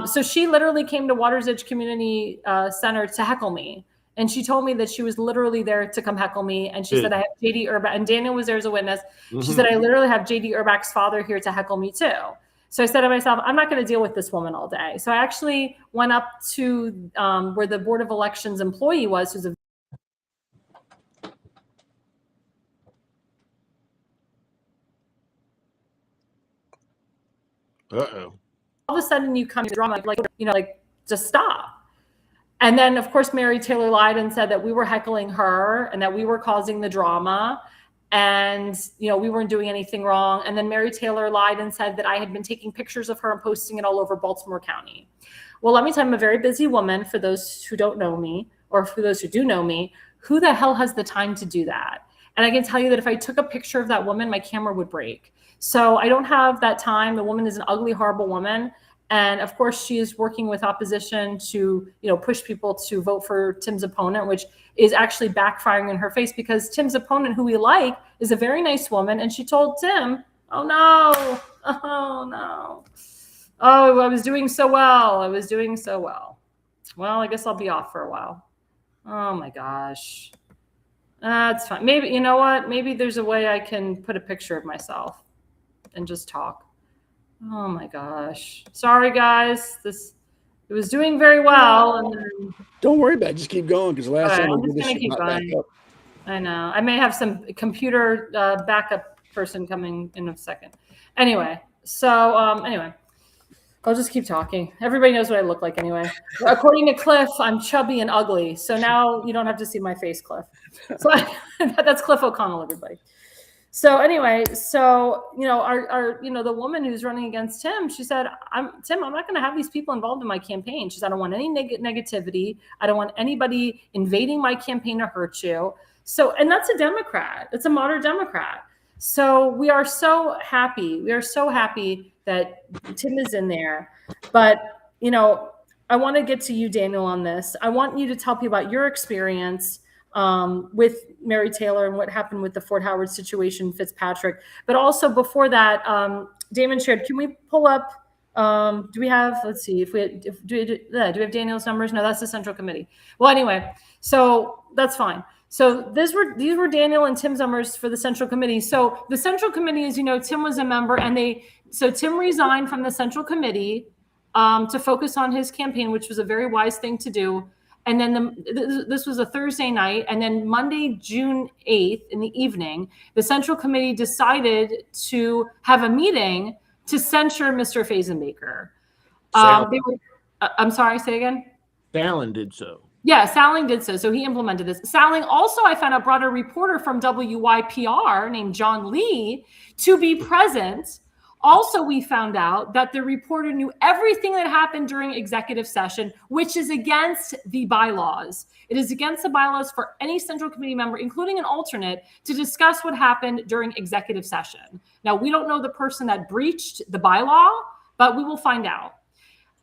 Speaker 2: So she literally came to Waters Edge Community Center to heckle me. And she told me that she was literally there to come heckle me. And she said, I have JD Urbach, and Daniel was there as a witness. She said, I literally have JD Urbach's father here to heckle me too. So I said to myself, I'm not going to deal with this woman all day. So I actually went up to where the Board of Elections employee was, who's a
Speaker 5: Uh-oh.
Speaker 2: all of a sudden you come to drama, like just stop. And then, of course, Mary Taylor lied and said that we were heckling her and that we were causing the drama, and, you know, we weren't doing anything wrong. And then Mary Taylor lied and said that I had been taking pictures of her and posting it all over Baltimore County. Well, let me tell you, I'm a very busy woman. For those who don't know me, or for those who do know me, who the hell has the time to do that? And I can tell you that if I took a picture of that woman, my camera would break. So I don't have that time. The woman is an ugly, horrible woman. And of course, she is working with opposition to, you know, push people to vote for Tim's opponent, which is actually backfiring in her face, because Tim's opponent, who we like, is a very nice woman. And she told Tim, oh, no, oh, I was doing so well. Well, I guess I'll be off for a while. Oh, my gosh. That's fine. Maybe, you know what? Maybe there's a way I can put a picture of myself and just talk. Oh my gosh. Sorry, guys. It was doing very well. And then,
Speaker 4: don't worry about it. Just keep going, because last time we did this,
Speaker 2: keep going. I know. I may have some computer backup person coming in a second. Anyway, anyway, I'll just keep talking. Everybody knows what I look like anyway. According to Cliff, I'm chubby and ugly. So now you don't have to see my face, Cliff. So that's Cliff O'Connell, everybody. So anyway, you know, the woman who's running against Tim, she said, Tim, I'm not going to have these people involved in my campaign. She said, I don't want any negativity. I don't want anybody invading my campaign to hurt you. So, and that's a Democrat. It's a moderate Democrat. So we are so happy. We are so happy that Tim is in there. But, you know, I want to get to you, Daniel, on this. I want you to tell people about your experience. with Mary Taylor and what happened with the Fort Howard situation, Fitzpatrick. But also before that, Damon shared, can we pull up, do we have, let's see, do we have Daniel's numbers? No, that's the Central Committee. Well, anyway, so that's fine. So these were Daniel and Tim's numbers for the Central Committee. So the Central Committee, as you know, Tim was a member, and so Tim resigned from the Central Committee to focus on his campaign, which was a very wise thing to do. And then this was a Thursday night, and then Monday, June 8th in the evening, the Central Committee decided to have a meeting to censure Mr. Fazenbaker. I'm sorry, say again?
Speaker 5: Fallon did so.
Speaker 2: Yeah, Salling did so. So he implemented this. Salling also, I found out, brought a reporter from WYPR named John Lee to be present. Also, we found out that the reporter knew everything that happened during executive session, which is against the bylaws. It is against the bylaws for any Central Committee member, including an alternate, to discuss what happened during executive session. Now, we don't know the person that breached the bylaw, but we will find out.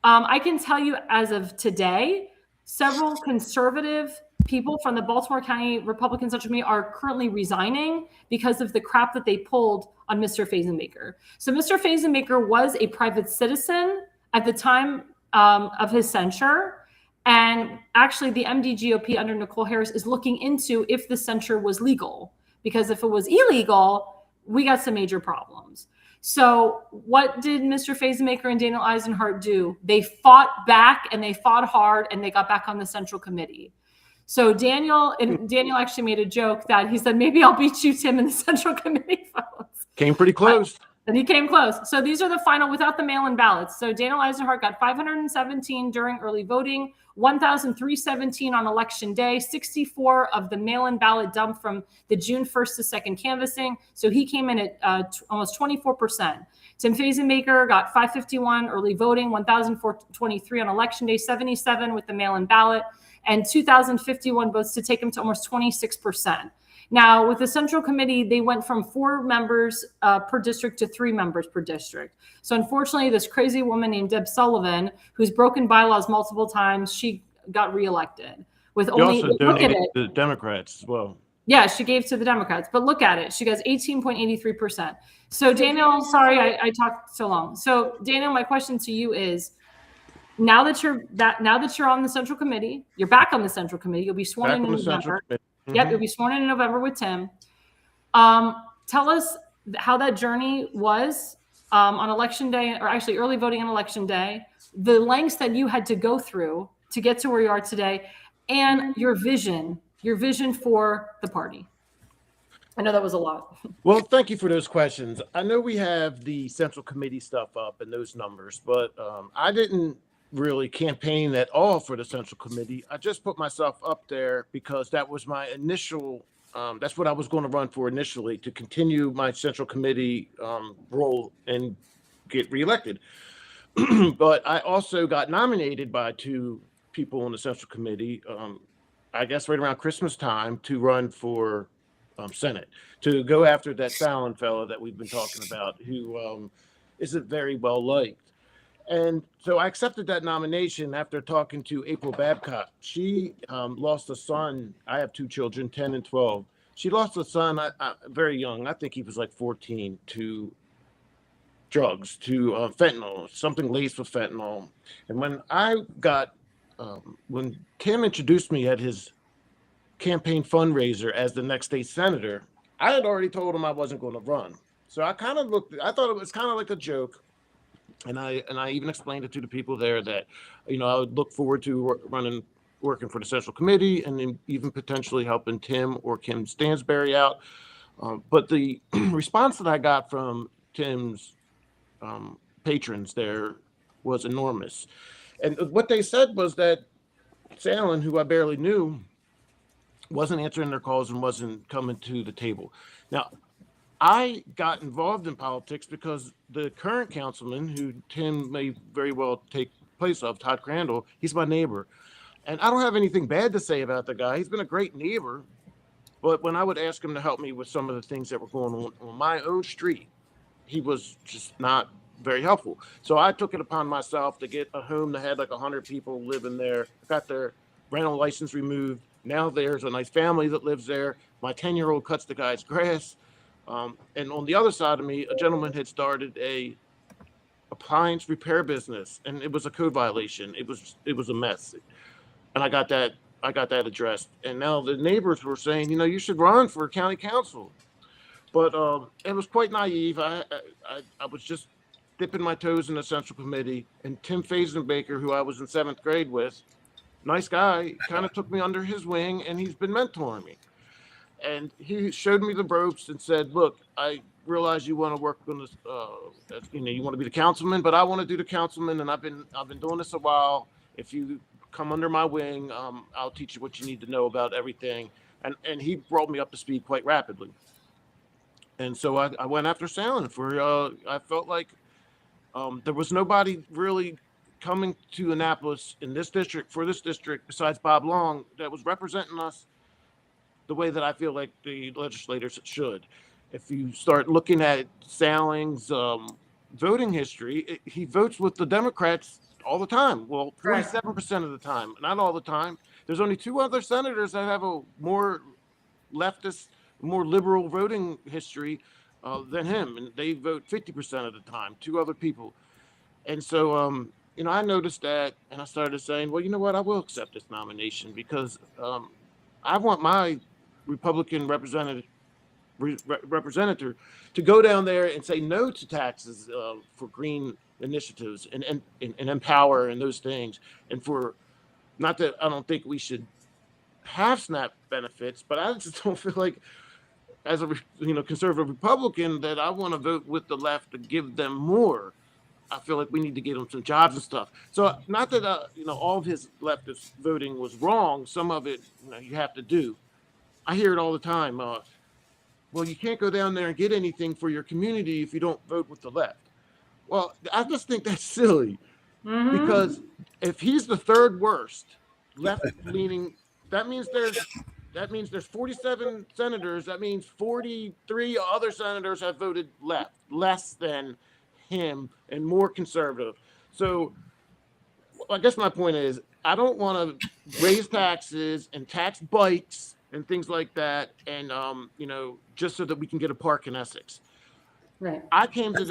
Speaker 2: I can tell you as of today, several conservative people from the Baltimore County Republican Central Committee are currently resigning because of the crap that they pulled on Mr. Fazenbaker. So Mr. Fazenbaker was a private citizen at the time of his censure. And actually the MDGOP under Nicole Harris is looking into if the censure was legal, because if it was illegal, we got some major problems. So what did Mr. Fazenbaker and Daniel Eisenhart do? They fought back, and they fought hard, and they got back on the Central Committee. So Daniel actually made a joke that he said, maybe I'll beat you, Tim, in the Central Committee votes.
Speaker 5: Came pretty close.
Speaker 2: And he came close. So these are the final without the mail-in ballots. So Daniel Eisenhart got 517 during early voting, 1,317 on election day, 64 of the mail-in ballot dumped from the June 1st to 2nd canvassing. So he came in at almost 24%. Tim Fazenbaker got 551 early voting, 1,423 on election day, 77 with the mail-in ballot, and 2,051 votes to take him to almost 26%. Now, with the Central Committee, they went from 4 members per district to 3 members per district. So unfortunately, this crazy woman named Deb Sullivan, who's broken bylaws multiple times, she got reelected. With
Speaker 5: She
Speaker 2: only,
Speaker 5: also
Speaker 2: look at
Speaker 5: donated
Speaker 2: it.
Speaker 5: to the Democrats as well.
Speaker 2: Yeah, she gave to the Democrats, but look at it. She gets 18.83%. So Daniel, sorry, I talked so long. So Daniel, my question to you is, now that you're on the Central Committee, you're back on the Central Committee. You'll be sworn in November.
Speaker 5: Mm-hmm.
Speaker 2: Yep, you'll be sworn in November with Tim. Tell us how that journey was on election day, or actually early voting on election day, the lengths that you had to go through to get to where you are today, and your vision for the party. I know that was a lot.
Speaker 5: Well, thank you for those questions. I know we have the Central Committee stuff up and those numbers, but I didn't really campaign at all for the Central Committee. I just put myself up there because that was my initial, that's what I was going to run for initially, to continue my Central Committee role and get reelected. But I also got nominated by 2 people on the Central Committee, I guess right around Christmas time, to run for Senate, to go after that Fallon fellow that we've been talking about, who isn't very well liked. And so I accepted that nomination after talking to April Babcock. She lost a son. I have 2 children, 10 and 12. She lost a son very young. I think he was like 14, to drugs, to fentanyl, something laced with fentanyl. And when Tim introduced me at his campaign fundraiser as the next state senator, I had already told him I wasn't going to run. So I thought it was kind of like a joke. And I even explained it to the people there that, I would look forward to working for the Central Committee, and then even potentially helping Tim or Kim Stansberry out. But the response that I got from Tim's patrons there was enormous. And what they said was that Salin, who I barely knew, wasn't answering their calls and wasn't coming to the table. Now, I got involved in politics because the current councilman, who Tim may very well take place of, Todd Crandall, he's my neighbor. And I don't have anything bad to say about the guy. He's been a great neighbor. But when I would ask him to help me with some of the things that were going on my own street, he was just not very helpful. So I took it upon myself to get a home that had like 100 people living there. I got their rental license removed. Now there's a nice family that lives there. My 10-year-old cuts the guy's grass. And on the other side of me, a gentleman had started a appliance repair business, and it was a code violation. It was a mess, and I got that addressed. And now the neighbors were saying, you should run for county council. But it was quite naive. I was just dipping my toes in the central committee, and Tim Fazenbaker, who I was in 7th grade with, nice guy, kind of took me under his wing, and he's been mentoring me. And he showed me the ropes and said, look, I realize you want to work on this, you want to be the councilman, but I want to do the councilman, and I've been doing this a while. If you come under my wing, I'll teach you what you need to know about everything. And he brought me up to speed quite rapidly. And so I went after Salen I felt like there was nobody really coming to Annapolis for this district besides Bob Long that was representing us the way that I feel like the legislators should. If you start looking at Saling's voting history, he votes with the Democrats all the time. Well, 47% of the time, not all the time. There's only 2 other senators that have a more leftist, more liberal voting history than him, and they vote 50% of the time. 2 other people. And so, I noticed that, and I started saying, well, you know what, I will accept this nomination because I want my Republican representative to go down there and say no to taxes for green initiatives and empower and those things. And for, not that I don't think we should have SNAP benefits, but I just don't feel like, as a conservative Republican, that I want to vote with the left to give them more. I feel like we need to get them some jobs and stuff. So not that all of his leftist voting was wrong. Some of it you have to do. I hear it all the time. Well, you can't go down there and get anything for your community if you don't vote with the left. Well, I just think that's silly because if he's the 3rd worst left-leaning, that means there's 47 senators. That means 43 other senators have voted left, less than him and more conservative. So I guess my point is I don't want to raise taxes and tax bikes and things like that, and just so that we can get a park in Essex.
Speaker 2: Right.
Speaker 5: I came to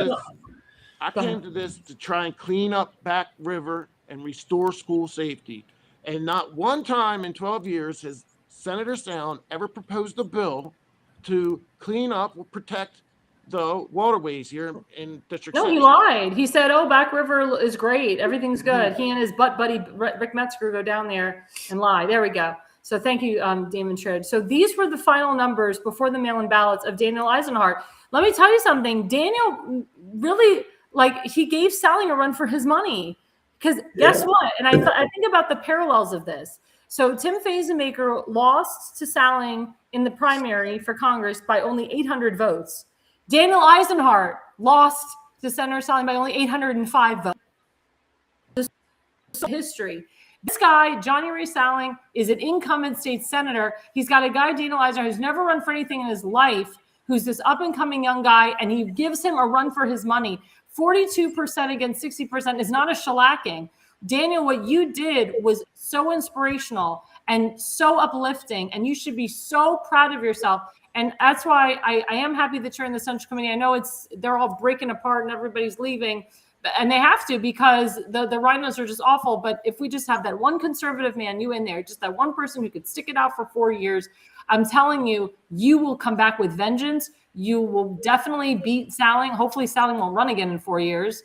Speaker 5: this to try and clean up Back River and restore school safety. And not one time in 12 years has Senator Sound ever proposed a bill to clean up or protect the waterways here in District 6.
Speaker 2: No, he lied. He said, Back River is great. Everything's good. He and his butt buddy, Rick Metzger, go down there and lie. There we go. So thank you, Damon Shred. So these were the final numbers before the mail-in ballots of Daniel Eisenhart. Let me tell you something. Daniel really, he gave Saling a run for his money. Because guess what? And I think about the parallels of this. So Tim Fazenbaker lost to Saling in the primary for Congress by only 800 votes. Daniel Eisenhart lost to Senator Saling by only 805 votes. This is history. This guy, Johnny Ray Saling, is an incumbent state senator. He's got a guy, Daniel Eisenhart, who's never run for anything in his life, who's this up-and-coming young guy, and he gives him a run for his money. 42% against 60% is not a shellacking. Daniel, what you did was so inspirational and so uplifting, and you should be so proud of yourself. And that's why I am happy that you're in the Central Committee. I know they're all breaking apart and everybody's leaving, and they have to because the RINOS are just awful. But if we just have that one conservative man, you in there, just that one person who could stick it out for 4 years, I'm telling you, you will come back with vengeance. You will definitely beat Saling. Hopefully Saling won't run again in 4 years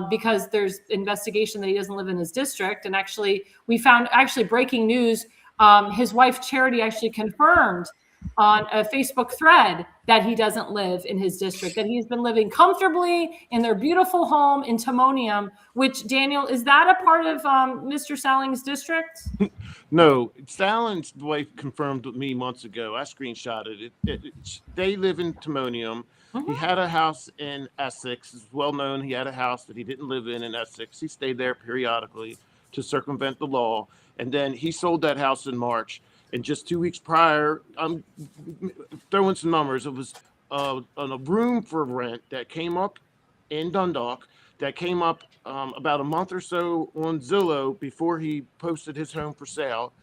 Speaker 2: because there's investigation that he doesn't live in his district. And actually, we found breaking news. His wife Charity actually confirmed on a Facebook thread that he doesn't live in his district, that he's been living comfortably in their beautiful home in Timonium, which, Daniel, is that a part of Mr. Saling's district?
Speaker 5: No, Saling's wife confirmed with me months ago. I screenshotted it. They live in Timonium. Mm-hmm. He had a house in Essex. It's well known he had a house that he didn't live in Essex. He stayed there periodically to circumvent the law. And then he sold that house in March. And just 2 weeks prior, I'm throwing some numbers. It was on a room for rent that came up in Dundalk, that came up about a month or so on Zillow before he posted his home for sale.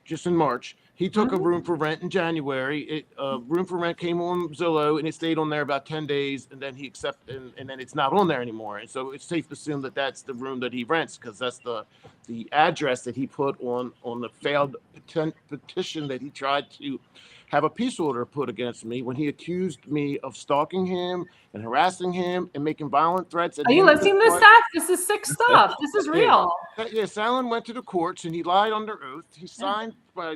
Speaker 5: just in March. He took a room for rent in January. Room for rent came on Zillow, and it stayed on there about 10 days, and then he accepted, and then it's not on there anymore. And so it's safe to assume that that's the room that he rents, because that's the address that he put on the failed petition that he tried to have a peace order put against me when he accused me of stalking him and harassing him and making violent threats.
Speaker 2: Are you listening to this stuff? This is sick stuff. This is real.
Speaker 5: Yes, Alan went to the courts and he lied under oath. He signed by,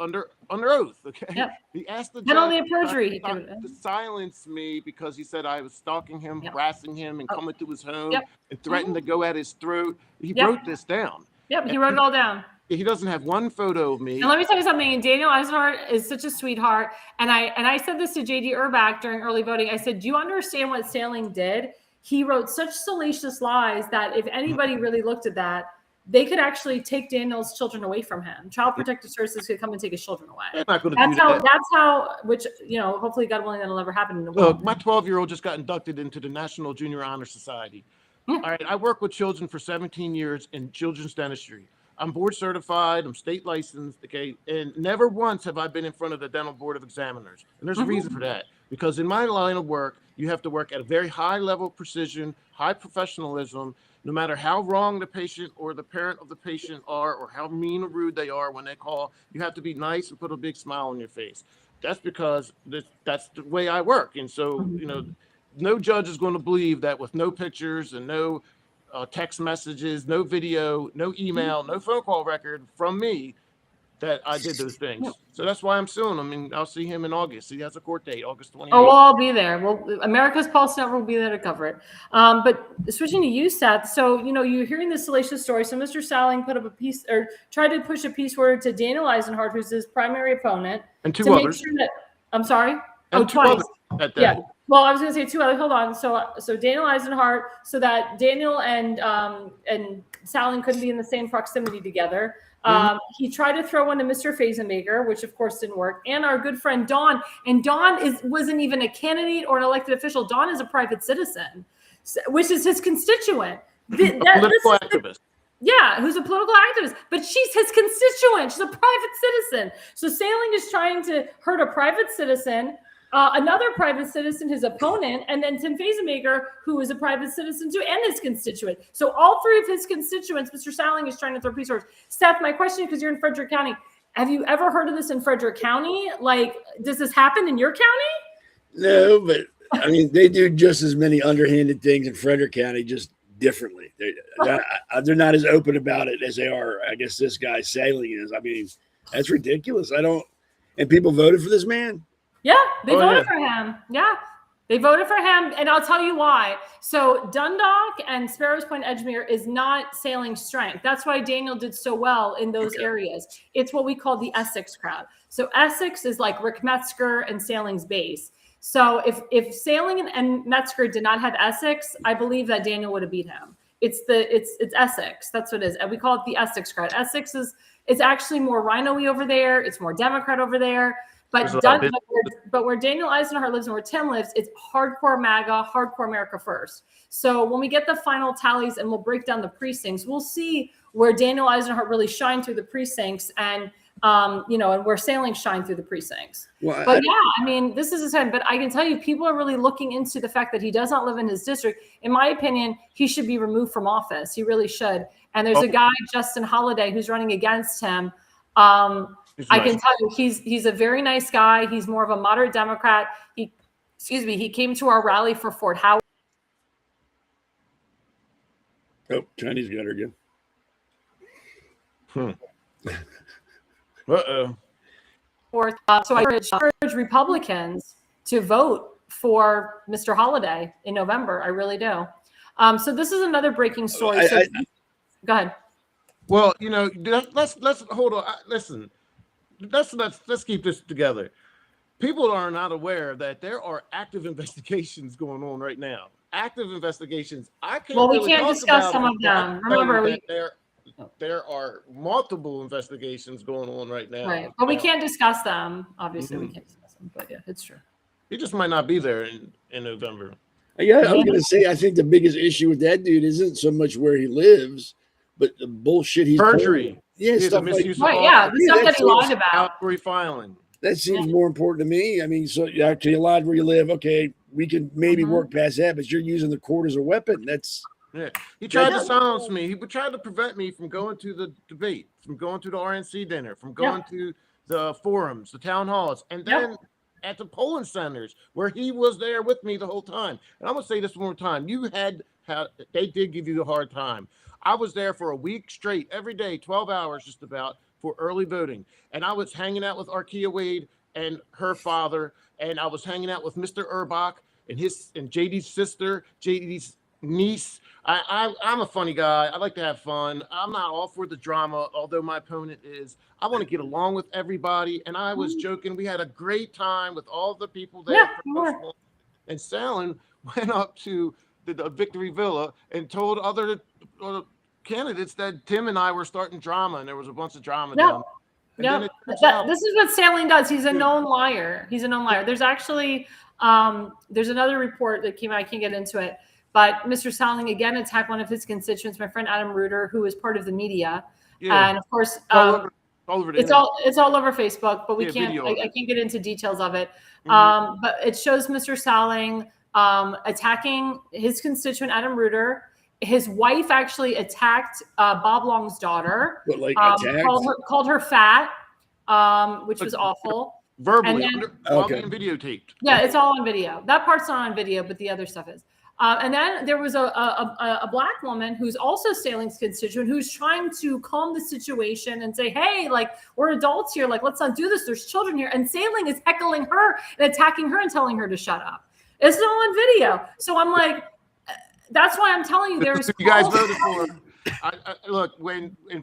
Speaker 5: under oath. Okay.
Speaker 2: Yep.
Speaker 5: He asked the
Speaker 2: penalty
Speaker 5: judge
Speaker 2: of perjury
Speaker 5: to silence me because he said I was stalking him, harassing him, and coming to his home and threatened to go at his throat. He wrote this down.
Speaker 2: Yep, he wrote it all down.
Speaker 5: He doesn't have one photo of me.
Speaker 2: And let me tell you something. And Daniel Eisenhart is such a sweetheart. And I said this to JD Urbach during early voting. I said, do you understand what Sailing did? He wrote such salacious lies that if anybody really looked at that, they could actually take Daniel's children away from him. Child Protective Services could come and take his children away. That's how, which, hopefully, God willing, that'll never happen in the world.
Speaker 5: Look, my 12-year-old just got inducted into the National Junior Honor Society. All right, I work with children for 17 years in children's dentistry. I'm board certified, I'm state licensed, okay, and never once have I been in front of the Dental Board of Examiners. And there's a reason for that, because in my line of work, you have to work at a very high level of precision, high professionalism, no matter how wrong the patient or the parent of the patient are, or how mean or rude they are when they call. You have to be nice and put a big smile on your face. That's because that's the way I work. And so, no judge is going to believe that with no pictures and no text messages, no video, no email, no phone call record from me that I did those things. So that's why I'm suing him. And I'll see him in August. He has a court date, August 28th.
Speaker 2: Oh, we'll all be there. Well, America's Pulse Network will be there to cover it. But switching to you, Seth. So, you're hearing this salacious story. So Mr. Salling put up a piece, or tried to push a peace word to Daniel Eisenhart, who's his primary opponent.
Speaker 5: And two others.
Speaker 2: Sure that, I'm sorry?
Speaker 5: And
Speaker 2: twice.
Speaker 5: Yeah.
Speaker 2: Well, I was going to say two others. Hold on. So Daniel Eisenhart, so that Daniel and Salling couldn't be in the same proximity together. He tried to throw one to Mr. Fazenmaker, which of course didn't work, and our good friend Dawn. And Dawn wasn't even a candidate or an elected official. Dawn is a private citizen, which is his constituent.
Speaker 5: Political activist.
Speaker 2: Yeah, who's a political activist, but she's his constituent. She's a private citizen. So Sailing is trying to hurt a private citizen, another private citizen, his opponent, and then Tim Fazenmaker, who is a private citizen too, and his constituent. So all three of his constituents, Mr. Salling is trying to throw peace words. Seth, my question, because you're in Frederick County, have you ever heard of this in Frederick County? Like, does this happen in your county?
Speaker 4: No, but I mean, they do just as many underhanded things in Frederick County, just differently. They're not as open about it as they are, I guess, this guy Sailing is. I mean, that's ridiculous. And people voted for this man.
Speaker 2: Yeah, they voted for him. Yeah, they voted for him. And I'll tell you why. So Dundalk and Sparrows Point Edgemere is not Sailing's strength. That's why Daniel did so well in those areas. It's what we call the Essex crowd. So Essex is like Rick Metzger and Sailing's base. So if Sailing and Metzger did not have Essex, I believe that Daniel would have beat him. It's Essex. That's what it is. And we call it the Essex crowd. Essex it's actually more Rhino-y over there. It's more Democrat over there. But where Daniel Eisenhart lives and where Tim lives, it's hardcore MAGA, hardcore America first. So when we get the final tallies and we'll break down the precincts, we'll see where Daniel Eisenhart really shined through the precincts and and where Sailing shined through the precincts. Well, but I mean, this is a sign. But I can tell you, people are really looking into the fact that he does not live in his district. In my opinion, he should be removed from office. He really should. And there's a guy, Justin Holliday, who's running against him. I can tell you, he's a very nice guy. He's more of a moderate Democrat. He came to our rally for Fort Howard.
Speaker 4: Oh, Chinese got her again.
Speaker 2: So I urge Republicans to vote for Mr. Holliday in November. I really do. So this is another breaking story. Go ahead.
Speaker 5: Well, let's hold on. Listen. Let's keep this together. People are not aware that there are active investigations going on right now. Active investigations.
Speaker 2: We can't discuss some of them. Remember,
Speaker 5: there are multiple investigations going on right now.
Speaker 2: Right, but we can't discuss them. Obviously, we can't discuss them. But yeah, it's true.
Speaker 5: He just might not be there in November.
Speaker 4: Yeah, I was going to say, I think the biggest issue with that dude isn't so much where he lives, but the bullshit he's
Speaker 5: perjury.
Speaker 4: Yeah,
Speaker 5: the
Speaker 4: stuff like
Speaker 5: misuse of
Speaker 2: Right,
Speaker 5: office,
Speaker 2: yeah, the stuff that
Speaker 4: that's
Speaker 2: he lied about.
Speaker 5: outgoing filing.
Speaker 4: that seems more important to me. I mean, so you actually lied where you live. Okay, we can maybe work past that, but you're using the court as a weapon. That's
Speaker 5: Yeah, he tried to silence me. He tried to prevent me from going to the debate, from going to the RNC dinner, from going to the forums, the town halls, and then at the polling centers where he was there with me the whole time. And I'm gonna say this one more time: they did give you a hard time. I was there for a week straight, every day, 12 hours just about, for early voting, and I was hanging out with Arkia Wade and her father, and I was hanging out with Mr. Urbach and JD's sister, JD's niece. I'm a funny guy. I like to have fun. I'm not all for the drama, although my opponent is. I want to get along with everybody. And I was joking. We had a great time with all the people there. And Salen went up to the Victory Villa and told other candidates that Tim and I were starting drama, and there was a bunch of drama down there.
Speaker 2: No, this is what Salen does. He's a known liar. He's a known liar. There's actually there's another report that came out. I can't get into it. But Mr. Salen again attacked one of his constituents, my friend Adam Reuter, who is part of the media, and of course, it's all over Facebook. But we can't. I can't get into details of it. But it shows Mr. Salen attacking his constituent Adam Reuter. His wife actually attacked Bob Long's daughter.
Speaker 4: But like
Speaker 2: called her fat, which was awful.
Speaker 5: Verbally, while being videotaped.
Speaker 2: Yeah, it's all on video. That part's not on video, but the other stuff is. And then there was a black woman who's also Salen's constituent who's trying to calm the situation and say, hey, like, we're adults here. Like, let's not do this. There's children here. And Salen is heckling her and attacking her and telling her to shut up. It's all on video. So I'm like, that's why I'm telling you there's.
Speaker 5: You guys voted for. Look,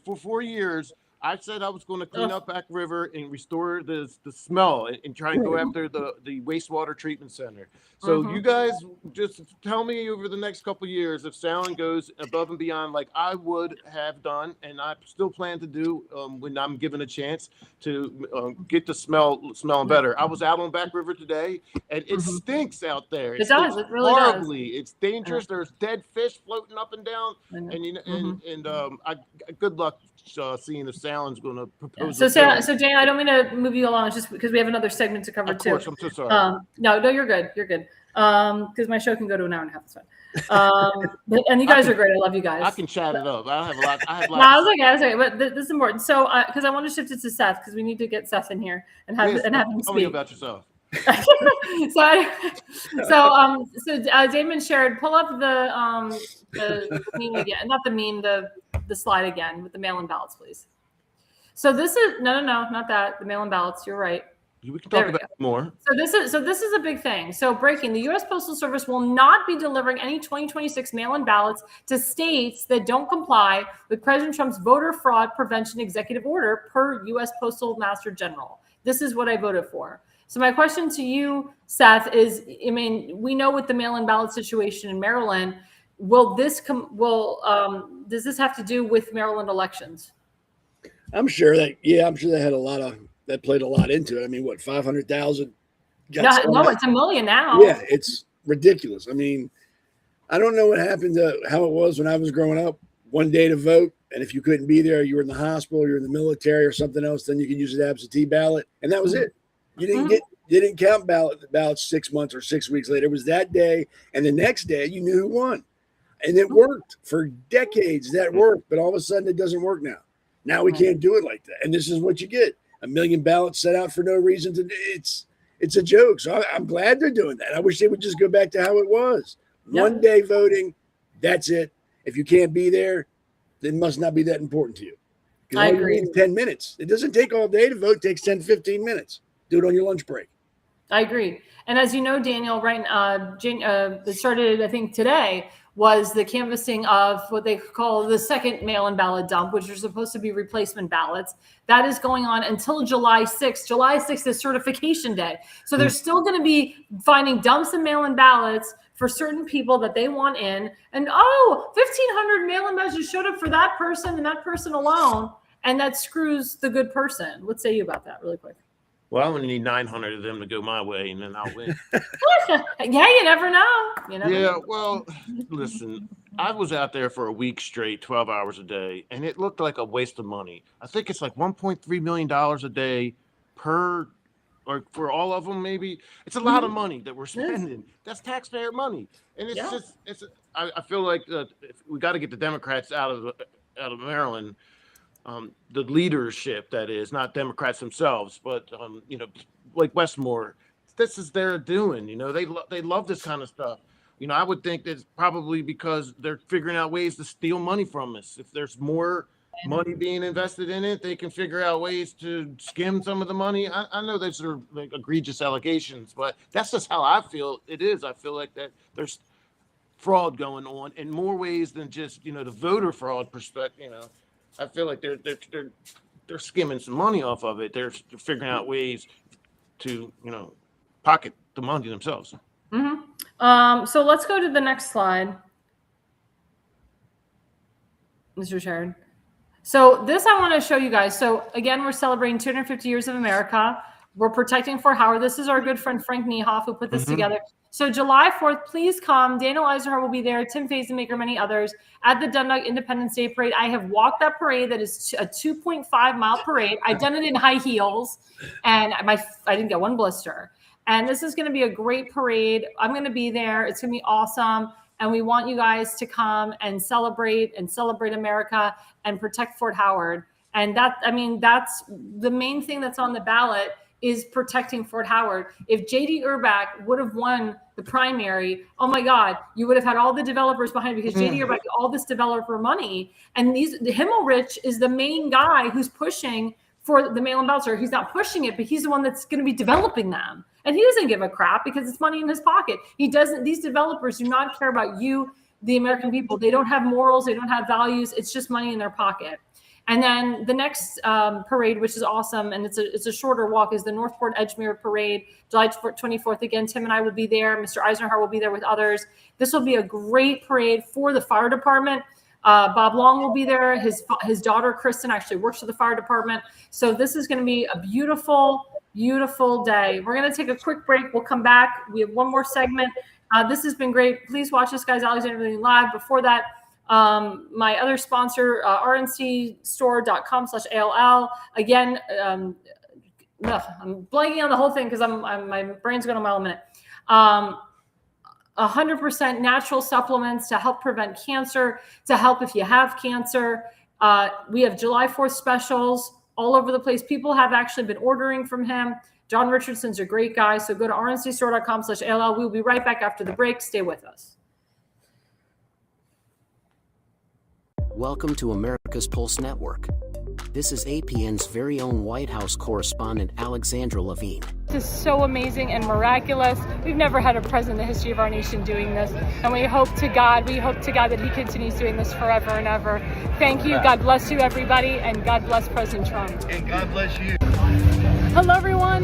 Speaker 5: for 4 years, I said I was going to clean up Back River and restore the smell and try and go after the wastewater treatment center. So you guys just tell me over the next couple of years if Salen goes above and beyond like I would have done, and I still plan to do when I'm given a chance to get the smelling better. I was out on Back River today, and it stinks out there.
Speaker 2: It does. It really
Speaker 5: horribly.
Speaker 2: does.
Speaker 5: It's dangerous. There's dead fish floating up and down, and good luck seeing if Salen's going to propose.
Speaker 2: So Dan, I don't mean to move you along. It's just because we have another segment to cover too.
Speaker 5: Of course, I'm so sorry.
Speaker 2: No, you're good. You're good. Because my show can go to an hour and a half. That's fine. And you guys are great. I love you guys.
Speaker 5: I can chat it up. I have a lot.
Speaker 2: No, I was okay. But this is important. So, because I want to shift it to Seth because we need to get Seth in here and have him speak.
Speaker 5: Tell me about yourself.
Speaker 2: so Damon shared. Pull up the meme again. Not the meme. The slide again with the mail-in ballots, please. So this is no, not that. The mail-in ballots. You're right.
Speaker 5: We can talk about it more.
Speaker 2: So this is a big thing. So breaking: the U.S. Postal Service will not be delivering any 2026 mail-in ballots to states that don't comply with President Trump's voter fraud prevention executive order, per U.S. Postal Master General. This is what I voted for. So my question to you, Seth, is: I mean, we know with the mail-in ballot situation in Maryland, does this have to do with Maryland elections?
Speaker 4: I'm sure they had a lot of. That played a lot into it. I mean, what, 500,000?
Speaker 2: No, it's 1 million now.
Speaker 4: Yeah, it's ridiculous. I mean, I don't know what happened to how it was when I was growing up. One day to vote, and if you couldn't be there, you were in the hospital, you're in the military or something else, then you could use an absentee ballot, and that was it. You didn't count ballots 6 months or 6 weeks later. It was that day, and the next day you knew who won, and it worked for decades. That worked, but all of a sudden it doesn't work now. Now we can't do it like that, and this is what you get. 1 million ballots set out for no reason. It's a joke. So I'm glad they're doing that. I wish they would just go back to how it was. Yep. 1 day voting, that's it. If you can't be there, it must not be that important to you.
Speaker 2: I agree.
Speaker 4: 10 minutes. It doesn't take all day to vote. It takes 10, 15 minutes. Do it on your lunch break.
Speaker 2: I agree. And as you know, Daniel, right, it started, I think, today, was the canvassing of what they call the second mail-in ballot dump, which are supposed to be replacement ballots. That is going on until July 6th. July 6th is certification day. So they're still going to be finding dumps and mail-in ballots for certain people that they want in. And, 1,500 mail-in ballots showed up for that person and that person alone. And that screws the good person. What say you about that really quick?
Speaker 5: Well, I'm going to need 900 of them to go my way, and then I'll win.
Speaker 2: Yeah, you never know.
Speaker 5: Well, listen, I was out there for a week straight, 12 hours a day, and it looked like a waste of money. I think it's like $1.3 million a day or for all of them, maybe. It's a lot of money that we're spending. That's taxpayer money. And it's I feel like we got to get the Democrats out of Maryland. The leadership, that is, not Democrats themselves, but like Westmore, this is their doing. They love this kind of stuff. I would think that it's probably because they're figuring out ways to steal money from us. If there's more money being invested in it, they can figure out ways to skim some of the money. I know those are like egregious allegations, but that's just how I feel it is. I feel like that there's fraud going on in more ways than just the voter fraud perspective. I feel like they're skimming some money off of it. They're figuring out ways to pocket the money themselves.
Speaker 2: So let's go to the next slide, Mr. Sherrod. So this I want to show you guys. So again, we're celebrating 250 years of America. We're protecting Fort Howard. This is our good friend Frank Niehoff who put this together. So July 4th, please come. Daniel Eisenhart will be there. Tim Faze, many others at the Dundalk Independence Day Parade. I have walked that parade. That is a 2.5-mile parade. I've done it in high heels, and I didn't get one blister. And this is going to be a great parade. I'm going to be there. It's going to be awesome. And we want you guys to come and celebrate America and protect Fort Howard. And that's the main thing that's on the ballot is protecting Fort Howard. If J.D. Urbach would have won the primary, oh my God, you would have had all the developers behind it because J.D. Urbach, all this developer money. And Himmelrich is the main guy who's pushing for the mail-in ballots. He's not pushing it, but he's the one that's going to be developing them. And he doesn't give a crap because it's money in his pocket. These developers do not care about you, the American people. They don't have morals. They don't have values. It's just money in their pocket. And then the next parade, which is awesome, and it's a shorter walk, is the Northport Edgemere Parade, July 24th. Again, Tim and I will be there. Mr. Eisenhart will be there with others. This will be a great parade for the fire department. Bob Long will be there. His daughter, Kristen, actually works for the fire department. So this is going to be a beautiful, beautiful day. We're going to take a quick break. We'll come back. We have one more segment. This has been great. Please watch this, guys. Alexandra Levine Live. Before that, my other sponsor, rncstore.com/ALL. Again, I'm blanking on the whole thing because my brain's going a mile a minute. 100% natural supplements to help prevent cancer, to help if you have cancer. We have July 4th specials all over the place. People have actually been ordering from him. John Richardson's a great guy. So go to rncstore.com/ALL. We'll be right back after the break. Stay with us.
Speaker 6: Welcome to America's Pulse Network. This is APN's very own White House correspondent, Alexandra Levine.
Speaker 3: This is so amazing and miraculous. We've never had a president in the history of our nation doing this. And we hope to God that he continues doing this forever and ever. Thank you. God bless you, everybody. And God bless President Trump.
Speaker 7: And God bless you.
Speaker 3: Hello, everyone.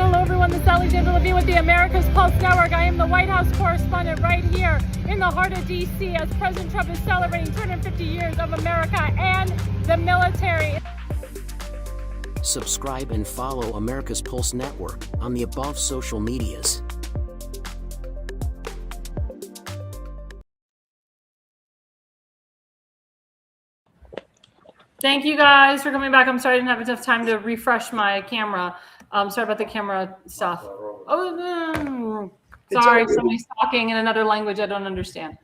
Speaker 3: This is Alexandra Levine with the America's Pulse Network. I am the White House correspondent right here in the heart of D.C. as President Trump is celebrating 250 years of America and the military.
Speaker 6: Subscribe and follow America's Pulse Network on the above social medias.
Speaker 2: Thank you guys for coming back. I'm sorry I didn't have enough time to refresh my camera. Sorry about the camera stuff. Oh, sorry, somebody's talking in another language I don't understand.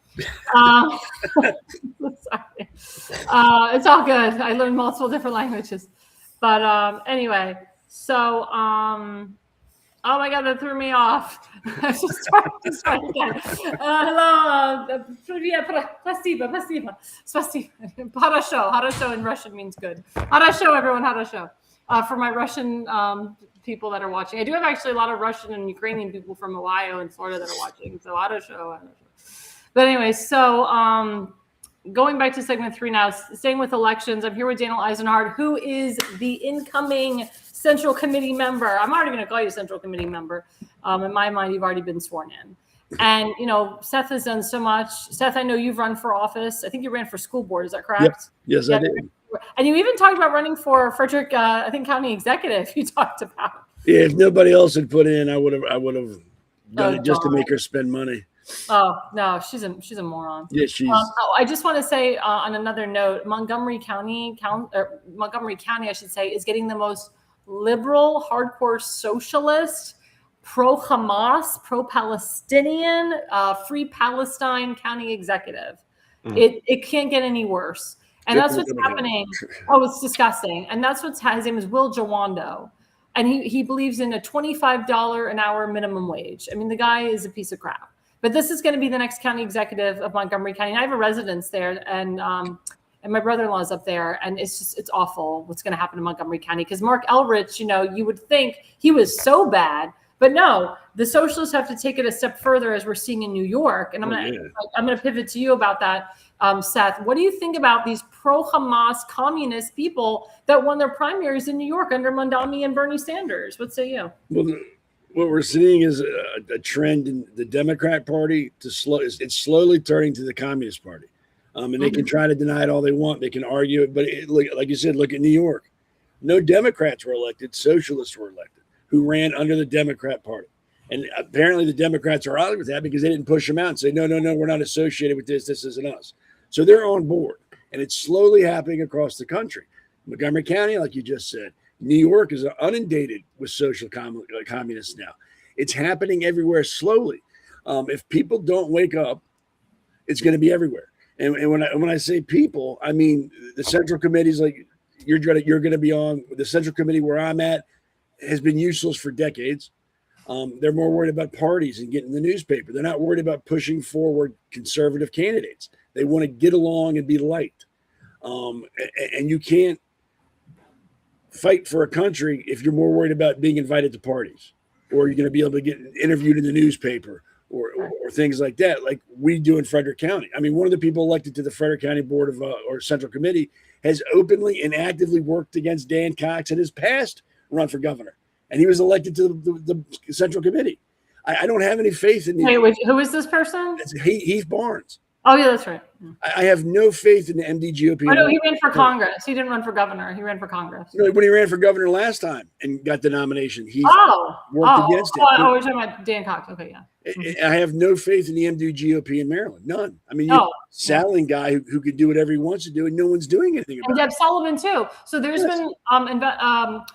Speaker 2: Sorry. It's all good. I learned multiple different languages. But anyway, so, oh my God, that threw me off. I should start again. Hello. Spasiba. Harasho in Russian means good. Harasho, everyone, harasho. For my Russian people that are watching. I do have actually a lot of Russian and Ukrainian people from Ohio and Florida that are watching. So harasho. But anyway, so going back to segment 3 now, staying with elections, I'm here with Daniel Eisenhart, who is the incoming Central Committee member. I'm already going to call you Central Committee member. In my mind, you've already been sworn in. And, Seth has done so much. Seth, I know you've run for office. I think you ran for school board. Is that correct?
Speaker 4: Yep. Yes, I did.
Speaker 2: And you even talked about running for Frederick, I think, County Executive. You talked about.
Speaker 4: Yeah, if nobody else had put in, I would have done it just to
Speaker 2: Dawn.
Speaker 4: make her spend money.
Speaker 2: Oh no, she's a moron.
Speaker 4: Yeah, she's.
Speaker 2: I just want to say on another note, Montgomery County, I should say, is getting the most liberal, hardcore socialist, pro-Hamas, pro-Palestinian, free Palestine county executive. It can't get any worse, and that's what's happening. Oh, it's disgusting, and that's what's his name is Will Jawando, and he believes in a $25 an hour minimum wage. I mean, the guy is a piece of crap. But this is going to be the next county executive of Montgomery County. And I have a residence there, and my brother-in-law is up there, and it's awful what's going to happen in Montgomery County. Because Mark Elrich, you would think he was so bad, but no, the socialists have to take it a step further, as we're seeing in New York. And I'm going to pivot to you about that, Seth. What do you think about these pro-Hamas communist people that won their primaries in New York under Mondami and Bernie Sanders? What say you?
Speaker 4: Well, what we're seeing is a trend in the Democrat Party it's slowly turning to the Communist Party. And they can try to deny it all they want. They can argue it. But like you said, look at New York. No Democrats were elected. Socialists were elected who ran under the Democrat Party. And apparently the Democrats are out with that because they didn't push them out and say, no, we're not associated with this. This isn't us. So they're on board. And it's slowly happening across the country. Montgomery County, like you just said, New York is inundated with social communists now. It's happening everywhere slowly. If people don't wake up, it's going to be everywhere. And when I say people, I mean the Central Committees, like you're going to be on. The Central Committee where I'm at has been useless for decades. They're more worried about parties and getting the newspaper. They're not worried about pushing forward conservative candidates. They want to get along and be liked. And you can't fight for a country if you're more worried about being invited to parties, or you're going to be able to get interviewed in the newspaper or things like that, like we do in Frederick County. I mean, one of the people elected to the Frederick County Board of or Central Committee has openly and actively worked against Dan Cox in his past run for governor, and he was elected to the Central Committee. I don't have any faith in the.
Speaker 2: Wait, who is this person?
Speaker 4: It's Heath Barnes.
Speaker 2: Oh, yeah, that's right.
Speaker 4: I have no faith in the MDGOP.
Speaker 2: Oh, no, he ran for Congress. He didn't run for governor. He ran for Congress.
Speaker 4: No, when he ran for governor last time and got the nomination, he worked against it.
Speaker 2: Oh, we're talking about Dan Cox. Okay, yeah.
Speaker 4: I have no faith in the MDGOP in Maryland. None. I mean, Saling guy who could do whatever he wants to do, and no one's doing anything about it.
Speaker 2: And Deb Sullivan, too. So there's been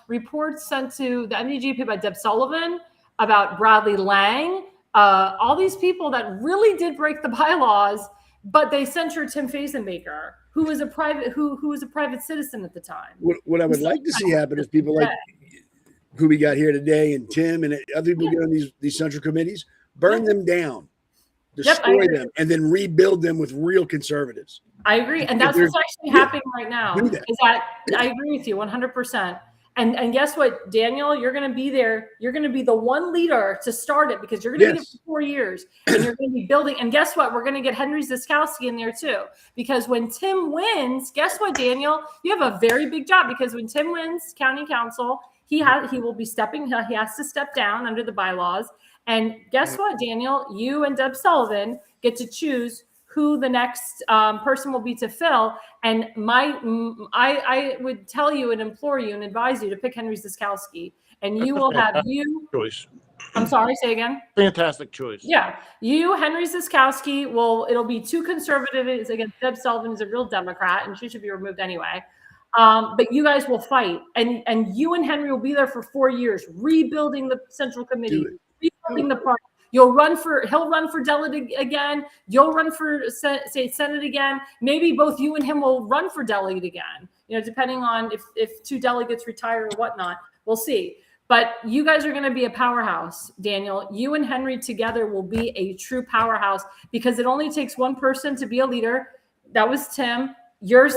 Speaker 2: reports sent to the MDGOP by Deb Sullivan, about Bradley Lang, all these people that really did break the bylaws, but they censured Tim Fazenbaker, who was a private citizen at the time.
Speaker 4: What I would like to see happen is people like who we got here today, and Tim and other people get on these central committees, burn them down, destroy them, and then rebuild them with real conservatives.
Speaker 2: I agree, and that's what's actually happening right now. Is that I agree with you 100%. And guess what, Daniel? You're going to be there. You're going to be the one leader to start it, because you're going to be there for 4 years, and you're going to be building. And guess what? We're going to get Henry Ziskowski in there too, because when Tim wins, guess what, Daniel? You have a very big job, because when Tim wins county council, he will be stepping. He has to step down under the bylaws. And guess what, Daniel? You and Deb Sullivan get to choose who the next person will be to fill. And I would tell you and implore you and advise you to pick Henry Ziskowski, and you will have
Speaker 5: choice.
Speaker 2: I'm sorry, say again.
Speaker 5: Fantastic choice.
Speaker 2: Yeah, Henry Ziskowski it'll be too conservative against Deb Sullivan, is a real Democrat, and she should be removed anyway. But you guys will fight, and you and Henry will be there for 4 years, rebuilding the Central Committee, rebuilding the party. He'll run for delegate again. You'll run for state senate again. Maybe both you and him will run for delegate again, depending on if two delegates retire or whatnot. We'll see. But you guys are going to be a powerhouse, Daniel. You and Henry together will be a true powerhouse, because it only takes one person to be a leader. That was Tim. You're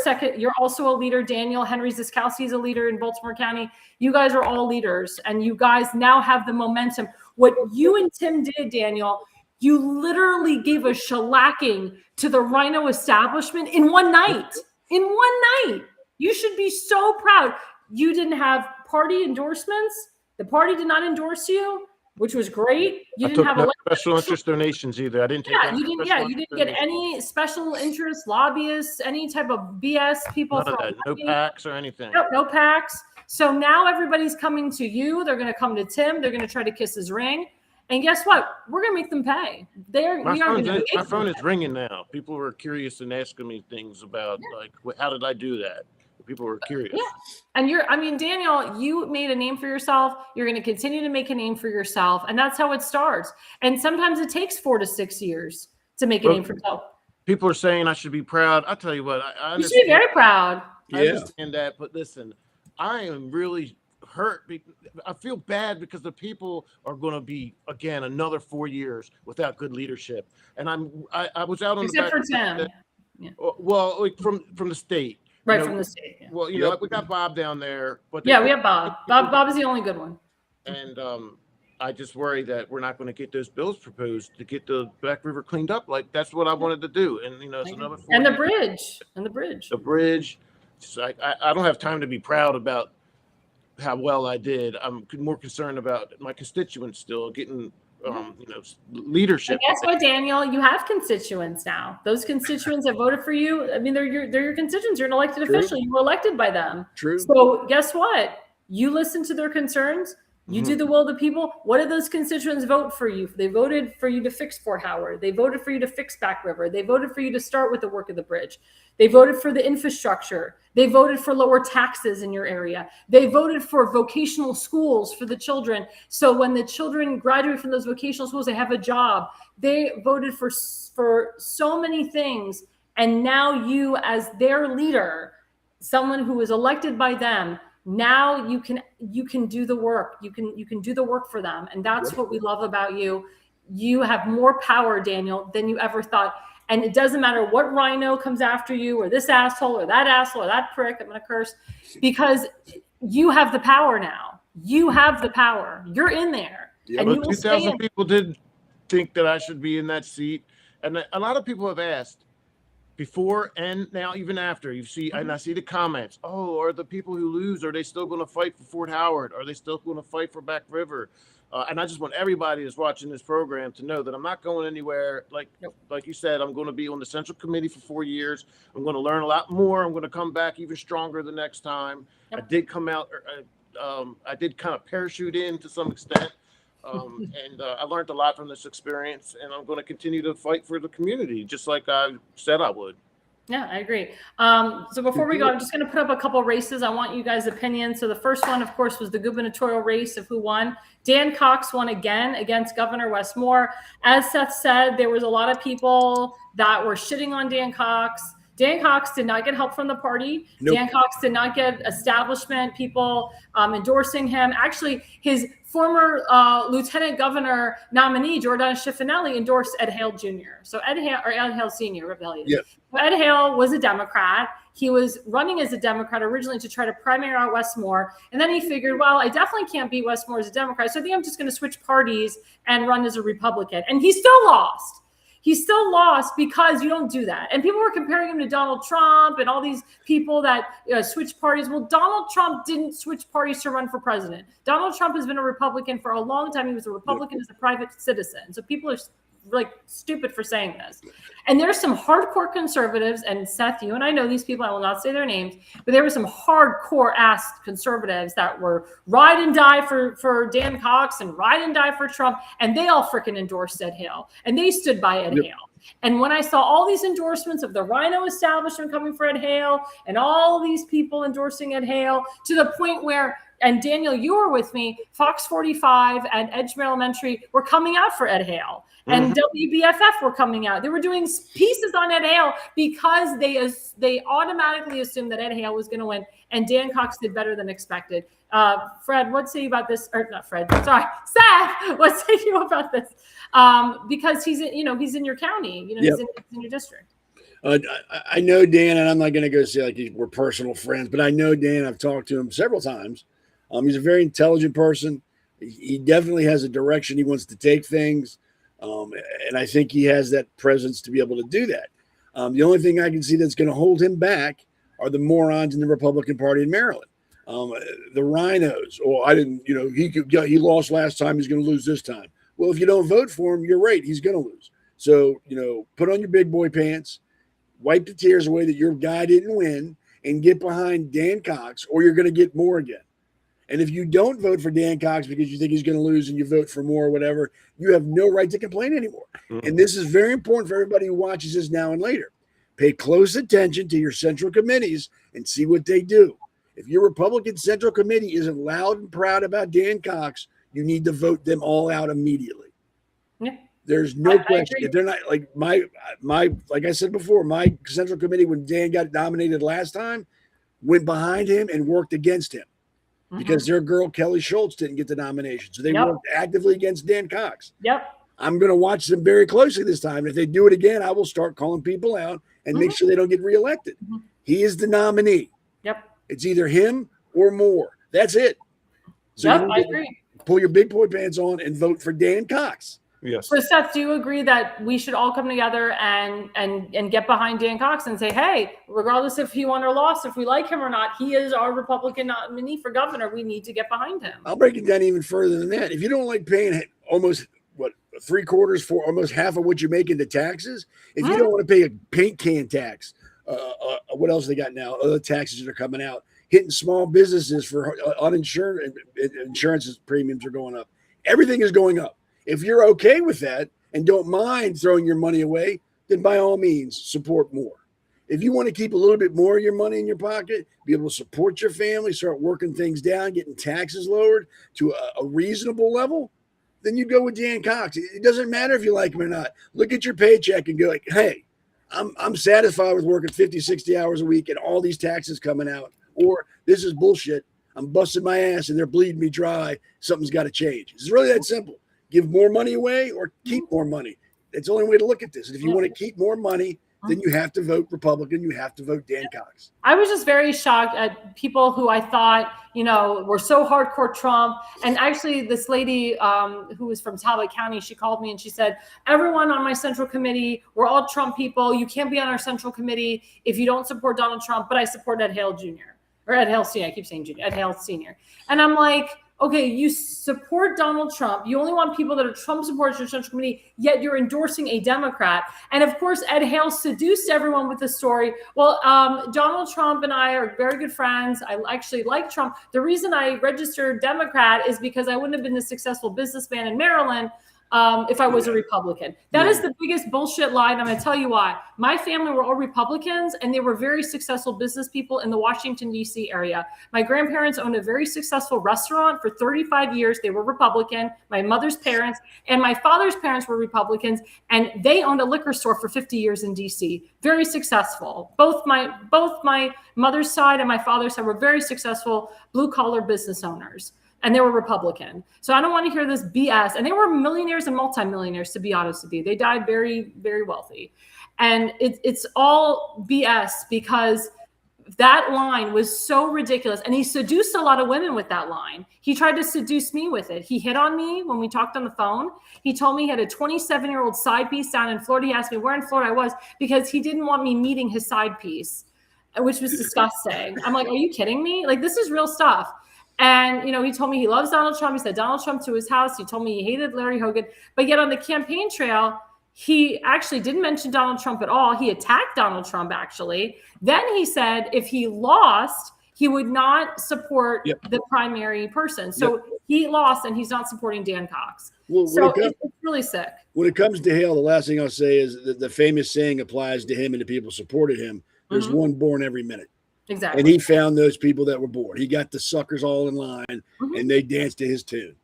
Speaker 2: also a leader, Daniel. Henry Ziskowski is a leader in Baltimore County. You guys are all leaders, and you guys now have the momentum. What you and Tim did, Daniel, you literally gave a shellacking to the RINO establishment in one night. In one night. You should be so proud. You didn't have party endorsements. The party did not endorse you, which was great. You didn't have
Speaker 5: special interest donations either. I didn't take.
Speaker 2: You didn't get any special interest lobbyists, any type of BS people.
Speaker 5: None of that. No PACs or anything.
Speaker 2: No PACs. So now everybody's coming to you. They're going to come to Tim. They're going to try to kiss his ring. And guess what? We're going to make them pay.
Speaker 5: My phone is ringing now. People were curious and asking me things about like, how did I do that? People were curious.
Speaker 2: Yeah. And Daniel, you made a name for yourself. You're going to continue to make a name for yourself. And that's how it starts. And sometimes it takes 4 to 6 years to make a name for yourself.
Speaker 5: People are saying I should be proud. I'll tell you what, I
Speaker 2: you should be very proud.
Speaker 5: I understand that. But listen, I am really hurt. I feel bad because the people are going to be, again, another 4 years without good leadership. And I was out on
Speaker 2: Except
Speaker 5: the
Speaker 2: back. For Tim.
Speaker 5: Yeah. Well, like from the state.
Speaker 2: Right, from the state. Yeah.
Speaker 5: Well, you know, we got Bob down there, but
Speaker 2: we have Bob. Bob is the only good one.
Speaker 5: And I just worry that we're not going to get those bills proposed to get the Back River cleaned up. Like that's what I wanted to do, and you know, it's another.
Speaker 2: And the bridge.
Speaker 5: The bridge. So I don't have time to be proud about how well I did. I'm more concerned about my constituents still getting. Leadership.
Speaker 2: And guess what, Daniel? You have constituents now. Those constituents have voted for you. I mean, they're your constituents. You're an elected official. You were elected by them.
Speaker 4: True.
Speaker 2: So guess what? You listen to their concerns. You do the will of the people. What did those constituents vote for you? They voted for you to fix Fort Howard. They voted for you to fix Back River. They voted for you to start with the work of the bridge. They voted for the infrastructure. They voted for lower taxes in your area. They voted for vocational schools for the children. So when the children graduate from those vocational schools, they have a job. They voted for so many things. And now you, as their leader, someone who was elected by them, now you can do the work. You can do the work for them. And that's what we love about you. You have more power, Daniel, than you ever thought. And it doesn't matter what rhino comes after you or this asshole or that prick, I'm going to curse, because you have the power now. You have the power. You're in there.
Speaker 5: Yeah,
Speaker 2: and
Speaker 5: but 2,000 people did think that I should be in that seat. And a lot of people have asked before and now, even after, you see, and I see the comments, oh, are the people who lose, are they still going to fight for Fort Howard? Are they still going to fight for Back River? And I just want everybody that's watching this program to know that I'm not going anywhere. Like you said, I'm going to be on the Central Committee for 4 years. I'm going to learn a lot more. I'm going to come back even stronger the next time. I did come out. I did kind of parachute in to some extent. And I learned a lot from this experience. And I'm going to continue to fight for the community, just like I said I would.
Speaker 2: Yeah, I agree. So before we go, I'm just going to put up a couple races. I want you guys' opinions. So the first one, of course, was the gubernatorial race of who won. Dan Cox won again against Governor Wes Moore. As Seth said, there was a lot of people that were shitting on Dan Cox. Dan Cox did not get help from the party. Nope. Dan Cox did not get establishment people endorsing him. Actually, his former lieutenant governor nominee, Jordan Schiffinelli, endorsed Ed Hale Jr. So Ed Hale Sr., whatever the hell he is. Yep. Ed Hale was a Democrat. He was running as a Democrat originally to try to primary out Wes Moore. And then he figured, well, I definitely can't beat Wes Moore as a Democrat. So I think I'm just going to switch parties and run as a Republican. And he still lost. He still lost because you don't do that. And people were comparing him to Donald Trump and all these people that switch parties. Well, Donald Trump didn't switch parties to run for president. Donald Trump has been a Republican for a long time. He was a Republican as a private citizen. So people are like stupid for saying this. And there's some hardcore conservatives, and Seth, you and I know these people, I will not say their names, but there were some hardcore ass conservatives that were ride and die for Dan Cox and ride and die for Trump, and they all freaking endorsed Ed Hale, and they stood by Ed Hale. And when I saw all these endorsements of the Rhino establishment coming for Ed Hale and all these people endorsing Ed Hale to the point where, and Daniel, you were with me, Fox 45 and Edgemere Elementary were coming out for Ed Hale. And WBFF were coming out. They were doing pieces on Ed Hale because they automatically assumed that Ed Hale was going to win. And Dan Cox did better than expected. Fred, what say you about this? Or not Fred, sorry, Seth. What say you about this? Because he's in your county. He's in your district.
Speaker 4: I know Dan, and I'm not going to go say like we're personal friends, but I know Dan. I've talked to him several times. He's a very intelligent person. He definitely has a direction he wants to take things. And I think he has that presence to be able to do that. The only thing I can see that's going to hold him back are the morons in the Republican Party in Maryland. The rhinos. Oh, I didn't, he lost last time. He's going to lose this time. Well, if you don't vote for him, you're right. He's going to lose. So, put on your big boy pants, wipe the tears away that your guy didn't win, and get behind Dan Cox, or you're going to get more again. And if you don't vote for Dan Cox because you think he's going to lose and you vote for Moore or whatever, you have no right to complain anymore. Mm-hmm. And this is very important for everybody who watches this now and later. Pay close attention to your central committees and see what they do. If your Republican Central Committee isn't loud and proud about Dan Cox, you need to vote them all out immediately. Yeah. There's no question. If they're not like my like I said before, my Central Committee, when Dan got nominated last time, went behind him and worked against him because their girl Kelly Schultz didn't get the nomination. So they worked actively against Dan Cox.
Speaker 2: Yep.
Speaker 4: I'm going to watch them very closely this time. If they do it again, I will start calling people out and make sure they don't get reelected. He is the nominee.
Speaker 2: Yep.
Speaker 4: It's either him or Moore. That's it. So
Speaker 2: I agree.
Speaker 4: Pull your big boy pants on and vote for Dan Cox.
Speaker 5: Yes.
Speaker 2: So Seth, do you agree that we should all come together and get behind Dan Cox and say, hey, regardless if he won or lost, if we like him or not, he is our Republican nominee for governor. We need to get behind him.
Speaker 4: I'll break it down even further than that. If you don't like paying almost three-quarters for almost half of what you make into taxes, if you don't want to pay a paint can tax, what else they got now? Other taxes that are coming out, hitting small businesses for uninsured insurance premiums are going up. Everything is going up. If you're okay with that and don't mind throwing your money away, then by all means, support more. If you want to keep a little bit more of your money in your pocket, be able to support your family, start working things down, getting taxes lowered to a reasonable level, then you go with Dan Cox. It doesn't matter if you like him or not. Look at your paycheck and go like, hey, I'm satisfied with working 50, 60 hours a week and all these taxes coming out. Or this is bullshit. I'm busting my ass and they're bleeding me dry. Something's got to change. It's really that simple. Give more money away or keep more money. That's the only way to look at this. And if you want to keep more money, then you have to vote Republican. You have to vote Dan Cox.
Speaker 2: I was just very shocked at people who I thought, were so hardcore Trump. And actually this lady who was from Talbot County, she called me and she said, everyone on my Central Committee, we're all Trump people. You can't be on our Central Committee if you don't support Donald Trump, but I support Ed Hale Jr. or Ed Hale Sr. I keep saying Jr. Ed Hale Sr. And I'm like, okay, you support Donald Trump. You only want people that are Trump supporters in your Central Committee, yet you're endorsing a Democrat. And of course, Ed Hale seduced everyone with the story. Well, Donald Trump and I are very good friends. I actually like Trump. The reason I registered Democrat is because I wouldn't have been the successful businessman in Maryland if I was a Republican. That is the biggest bullshit lie, and I'm going to tell you why. My family were all Republicans, and they were very successful business people in the Washington, D.C. area. My grandparents owned a very successful restaurant for 35 years. They were Republican. My mother's parents and my father's parents were Republicans, and they owned a liquor store for 50 years in D.C. Very successful. Both my mother's side and my father's side were very successful blue-collar business owners. And they were Republican. So I don't want to hear this BS. And they were millionaires and multimillionaires, to be honest with you. They died very, very wealthy. And it's all BS because that line was so ridiculous. And he seduced a lot of women with that line. He tried to seduce me with it. He hit on me when we talked on the phone. He told me he had a 27-year-old side piece down in Florida. He asked me where in Florida I was because he didn't want me meeting his side piece, which was disgusting. I'm like, are you kidding me? Like, this is real stuff. And, he told me he loves Donald Trump. He said Donald Trump to his house. He told me he hated Larry Hogan. But yet on the campaign trail, he actually didn't mention Donald Trump at all. He attacked Donald Trump, actually. Then he said if he lost, he would not support the primary person. So he lost, and he's not supporting Dan Cox. Well, it's really sick.
Speaker 4: When it comes to Hale, the last thing I'll say is that the famous saying applies to him and the people who supported him. There's one born every minute.
Speaker 2: Exactly.
Speaker 4: And he found those people that were bored. He got the suckers all in line, and they danced to his tune.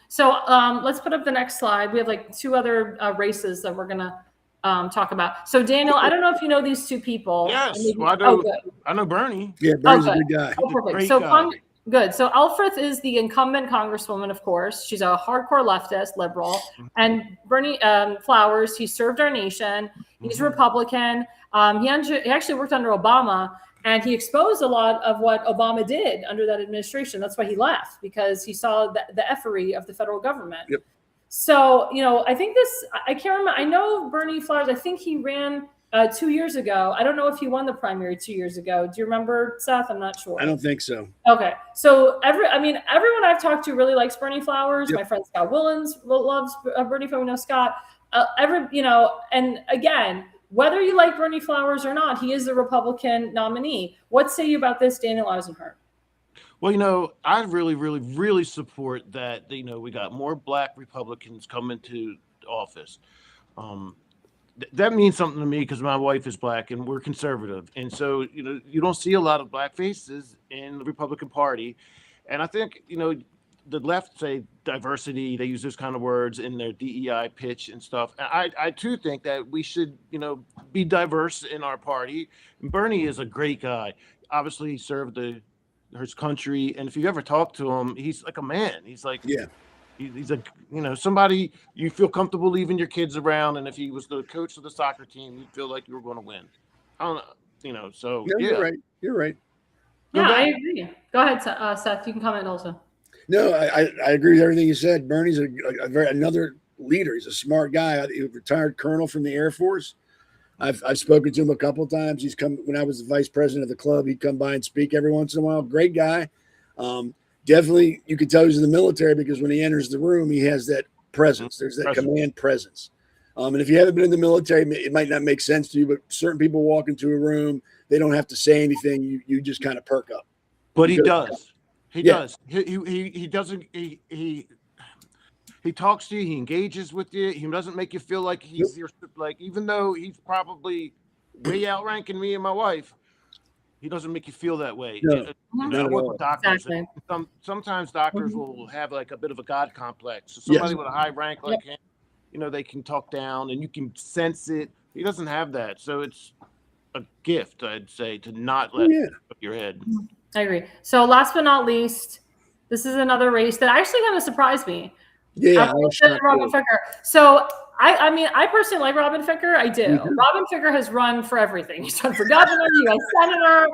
Speaker 2: So let's put up the next slide. We have like two other races that we're going to talk about. So Daniel, I don't know if you know these two people.
Speaker 5: Yes, I know Bernie.
Speaker 4: Yeah, Bernie's a good guy.
Speaker 2: Oh, perfect. So good. So Elfreth is the incumbent congresswoman, of course. She's a hardcore leftist, liberal. And Bernie Flowers, he served our nation. He's a Republican. He actually worked under Obama. And he exposed a lot of what Obama did under that administration. That's why he left, because he saw the effery of the federal government.
Speaker 4: Yep.
Speaker 2: So, I think I can't remember. I know Bernie Flowers, I think he ran 2 years ago. I don't know if he won the primary 2 years ago. Do you remember, Seth? I'm not sure.
Speaker 4: I don't think so.
Speaker 2: Okay. So everyone I've talked to really likes Bernie Flowers. Yep. My friend Scott Willens loves Bernie Flowers. We know Scott. And again, whether you like Bernie Flowers or not, he is the Republican nominee. What say you about this, Daniel Eisenhart?
Speaker 5: Well, I really, really, really support that. We got more Black Republicans coming to office. That means something to me because my wife is Black and we're conservative, and so you don't see a lot of Black faces in the Republican Party, and I think the left say diversity. They use those kind of words in their DEI pitch and stuff. And I too think that we should be diverse in our party. And Bernie is a great guy. Obviously, he served his country, and if you ever talk to him, he's like a man. He's like he's a somebody you feel comfortable leaving your kids around, and if he was the coach of the soccer team, you'd feel like you were going to win. I don't know, so
Speaker 4: You're right.
Speaker 2: Yeah, I agree. Go ahead, Seth. You can comment also.
Speaker 4: No, I agree with everything you said. Bernie's another leader. He's a smart guy. He was a retired colonel from the Air Force. I've spoken to him a couple of times. He's come when I was the vice president of the club. He'd come by and speak every once in a while. Great guy. Definitely, you could tell he's in the military because when he enters the room, he has that presence. There's that command presence. And if you haven't been in the military, it might not make sense to you, but certain people walk into a room, they don't have to say anything. You just kind of perk up.
Speaker 5: But he does. He does. He doesn't. He talks to you. He engages with you. He doesn't make you feel like he's your even though he's probably way outranking me and my wife. He doesn't make you feel that way. I work with doctors. Exactly. Sometimes doctors will have like a bit of a God complex. So somebody with a high rank like him, they can talk down and you can sense it. He doesn't have that. So it's a gift, I'd say, to not let up your head.
Speaker 2: I agree. So last but not least, this is another race that actually kind of surprised me.
Speaker 4: Yeah,
Speaker 2: Robin Ficker. So I personally like Robin Ficker. I do.
Speaker 4: Mm-hmm.
Speaker 2: Robin Ficker has run for everything. He's run for governor, U.S. senator,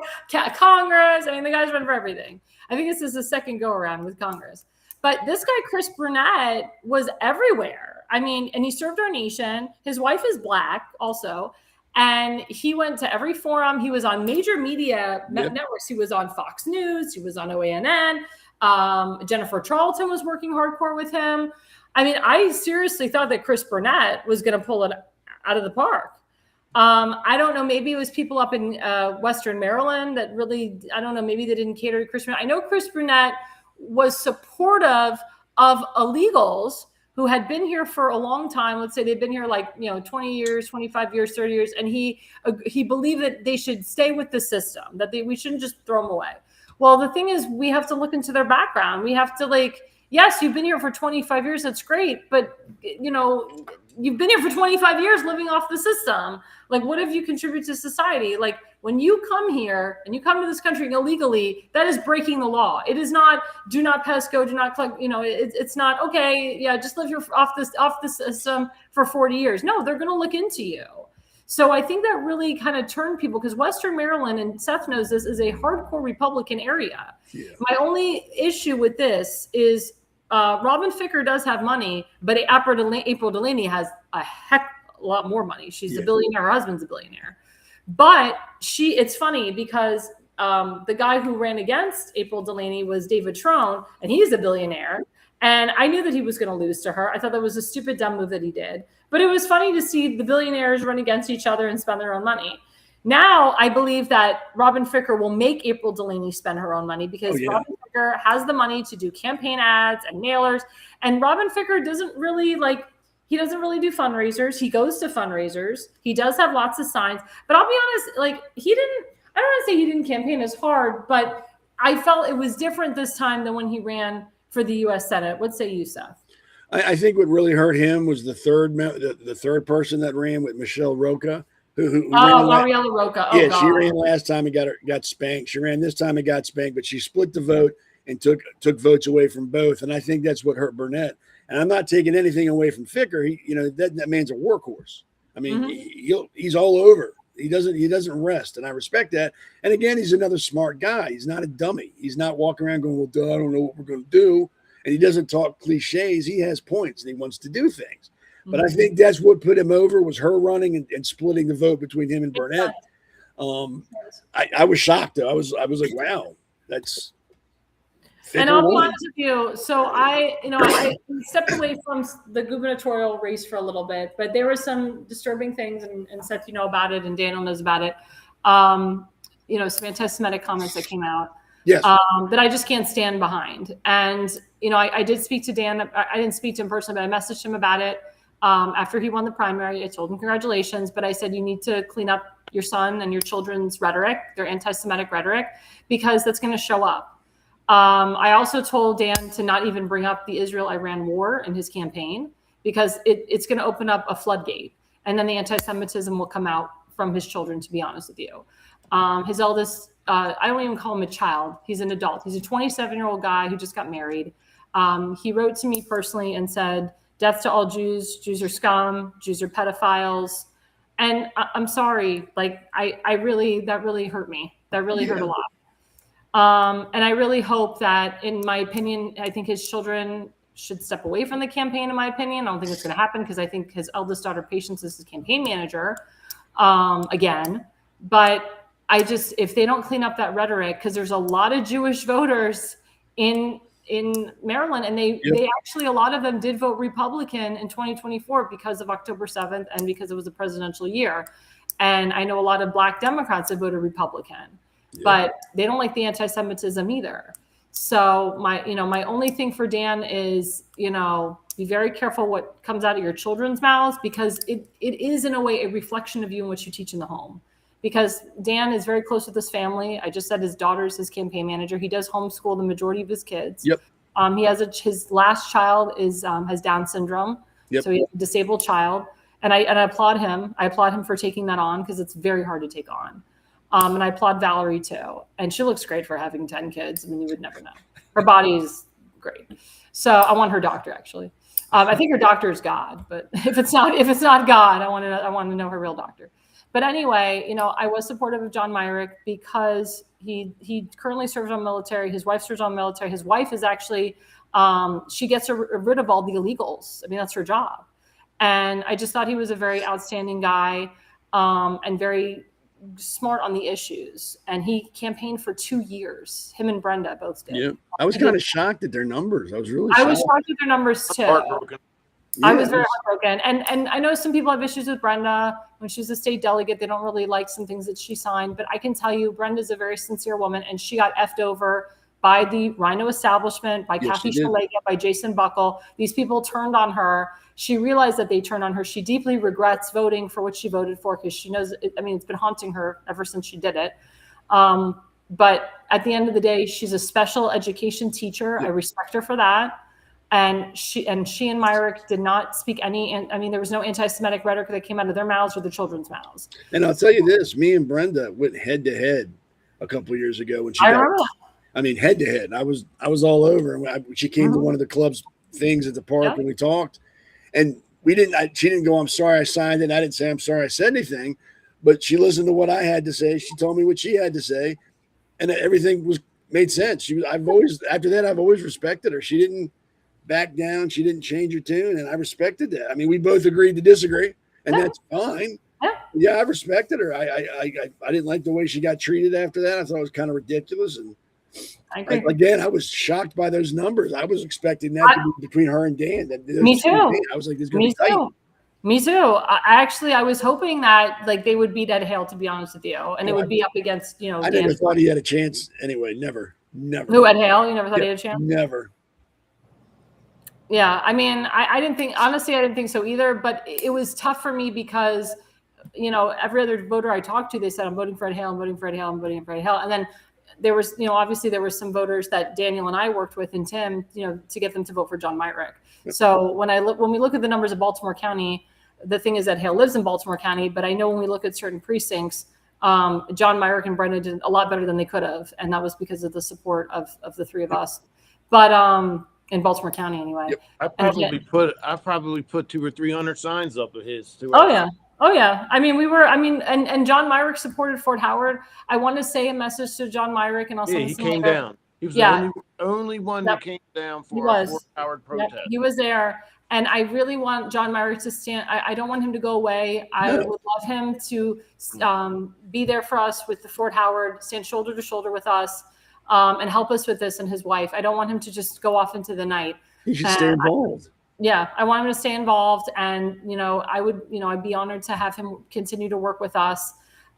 Speaker 2: Congress. I mean, the guy's run for everything. I think this is the second go around with Congress. But this guy, Chris Burnett, was everywhere. I mean, and he served our nation. His wife is Black also. And he went to every forum. He was on major media networks. He was on Fox News. He was on OANN. Jennifer Charlton was working hardcore with him. I mean, I seriously thought that Chris Burnett was going to pull it out of the park. I don't know. Maybe it was people up in Western Maryland that really, I don't know, maybe they didn't cater to Chris Burnett. I know Chris Burnett was supportive of illegals who had been here for a long time. Let's say they've been here 20 years, 25 years, 30 years. And he believed that they should stay with the system, that we shouldn't just throw them away. Well, the thing is, we have to look into their background. We have to yes, you've been here for 25 years. That's great. But, you've been here for 25 years living off the system. What have you contributed to society? When you come here and you come to this country illegally, that is breaking the law. It is not, do not pesco, do not collect, it's not, okay, yeah, just live off the system for 40 years. No, they're going to look into you. So I think that really kind of turned people, because Western Maryland, and Seth knows this, is a hardcore Republican area. Yeah. My only issue with this is Robin Ficker does have money, but April Delaney has a lot more money. She's a billionaire. Her husband's a billionaire. But it's funny because the guy who ran against April Delaney was David Trone, and he's a billionaire. And I knew that he was going to lose to her. I thought that was a stupid, dumb move that he did. But it was funny to see the billionaires run against each other and spend their own money. Now, I believe that Robin Ficker will make April Delaney spend her own money because Robin Ficker has the money to do campaign ads and mailers. And Robin Ficker doesn't really do fundraisers. He goes to fundraisers. He does have lots of signs. But I'll be honest, I don't want to say he didn't campaign as hard, but I felt it was different this time than when he ran for the U.S. Senate. What say you, Seth?
Speaker 4: I think what really hurt him was the third person that ran with Michelle Rocha.
Speaker 2: Mariella Rocha.
Speaker 4: Yeah, she ran last time and got spanked. She ran this time and got spanked, but she split the vote and took votes away from both. And I think that's what hurt Burnett. And I'm not taking anything away from Ficker. That man's a workhorse. I mean, he's all over. He doesn't rest, and I respect that. And again, he's another smart guy. He's not a dummy. He's not walking around going, "Well, duh, I don't know what we're going to do." And he doesn't talk cliches. He has points, and he wants to do things. But I think that's what put him over, was her running and splitting the vote between him and Burnett. I was shocked, though. I was like, wow, that's.
Speaker 2: And I'll be honest with you. So I stepped away from the gubernatorial race for a little bit, but there were some disturbing things, and Seth, about it, and Daniel knows about it. Some anti-Semitic comments that came out.
Speaker 4: Yes.
Speaker 2: that I just can't stand behind. And, I did speak to Dan. I didn't speak to him personally, but I messaged him about it. After he won the primary, I told him congratulations, but I said, you need to clean up your son and your children's rhetoric, their anti-Semitic rhetoric, because that's going to show up. I also told Dan to not even bring up the Israel-Iran war in his campaign, because it's going to open up a floodgate, and then the anti-Semitism will come out from his children, to be honest with you. His eldest, I don't even call him a child. He's an adult. He's a 27-year-old guy who just got married. He wrote to me personally and said, death to all Jews. Jews are scum. Jews are pedophiles. And I'm sorry, like that really hurt me. That really hurt a lot. And I really hope that, in my opinion, I think his children should step away from the campaign, in my opinion. I don't think it's going to happen, because I think his eldest daughter, Patience, is his campaign manager again. But if they don't clean up that rhetoric, because there's a lot of Jewish voters in Maryland, and they actually, a lot of them did vote Republican in 2024 because of October 7th and because it was a presidential year. And I know a lot of Black Democrats have voted Republican, but they don't like the anti-Semitism either. So my only thing for Dan is, be very careful what comes out of your children's mouths, because it is, in a way, a reflection of you and what you teach in the home. Because Dan is very close with his family. I just said his daughter's his campaign manager. He does homeschool the majority of his kids.
Speaker 4: Yep.
Speaker 2: He has his last child has Down syndrome.
Speaker 4: Yep.
Speaker 2: So he has a disabled child. And I applaud him. I applaud him for taking that on, because it's very hard to take on. And I applaud Valerie too. And she looks great for having 10 kids. I mean, you would never know. Her body is great. So I want her doctor, actually. I think her doctor is God, but if it's not God, I want to know her real doctor. But anyway, I was supportive of John Myrick, because he currently serves on military. His wife serves on military. His wife is actually, she gets rid of all the illegals. I mean, that's her job. And I just thought he was a very outstanding guy, and very smart on the issues. And he campaigned for 2 years. Him and Brenda both did.
Speaker 4: Yeah, I was kind of shocked at their numbers. I was
Speaker 2: shocked at their numbers too.
Speaker 5: Heartbroken.
Speaker 2: I was very heartbroken. And I know some people have issues with Brenda. When she's a state delegate, they don't really like some things that she signed. But I can tell you, Brenda's a very sincere woman, and she got effed over by the RINO establishment, by Kathy Szeliga, by Jason Buckle. These people turned on her. She realized that they turned on her. She deeply regrets voting for what she voted for, because she knows, it's been haunting her ever since she did it. But at the end of the day, she's a special education teacher. I respect her for that. And she and Myrick did not speak any, there was no anti-Semitic rhetoric that came out of their mouths or the children's mouths.
Speaker 4: And I'll tell you this, me and Brenda went head to head a couple of years ago when she head to head. I was all over. And she came to one of the club's things at the park, and we talked, and she didn't go, I'm sorry I signed it. I didn't say, I'm sorry I said anything, but she listened to what I had to say. She told me what she had to say, and everything made sense. I've always respected her. She didn't back down. She didn't change her tune, and I respected that. We both agreed to disagree, and that's fine. Yeah, I respected her. I didn't like the way she got treated after that. I thought it was kind of ridiculous. And again, I was shocked by those numbers. I was expecting that to be between her and Dan.
Speaker 2: Me too.
Speaker 4: I was like, this is going to be tight.
Speaker 2: Me too. I was hoping that they would beat A.L.L, to be honest with you, and it would be up against I
Speaker 4: never thought he had a chance anyway. Never.
Speaker 2: Who, A.L.L? You never thought he had a chance?
Speaker 4: Never.
Speaker 2: Yeah, I didn't think so either, but it was tough for me because, every other voter I talked to, they said, I'm voting for A.L.L, I'm voting for A.L.L, I'm voting for A.L.L. And then there was, obviously there were some voters that Daniel and I worked with, and Tim, to get them to vote for John Myrick. So when we look at the numbers of Baltimore County, the thing is that A.L.L lives in Baltimore County, but I know when we look at certain precincts, John Myrick and Brenda did a lot better than they could have. And that was because of the support of the three of us. But, in Baltimore County, anyway.
Speaker 5: Yep. I probably put 200 or 300 signs up of his too.
Speaker 2: Oh yeah. And John Myrick supported Fort Howard. I want to say a message to John Myrick, and also
Speaker 5: he came down. He was the only one who came down for a Fort Howard protest.
Speaker 2: He was there, and I really want John Myrick to stand. I don't want him to go away. I would love him to be there for us with the Fort Howard, stand shoulder to shoulder with us. And help us with this, and his wife. I don't want him to just go off into the night.
Speaker 4: He should stay involved.
Speaker 2: I want him to stay involved, and I'd be honored to have him continue to work with us.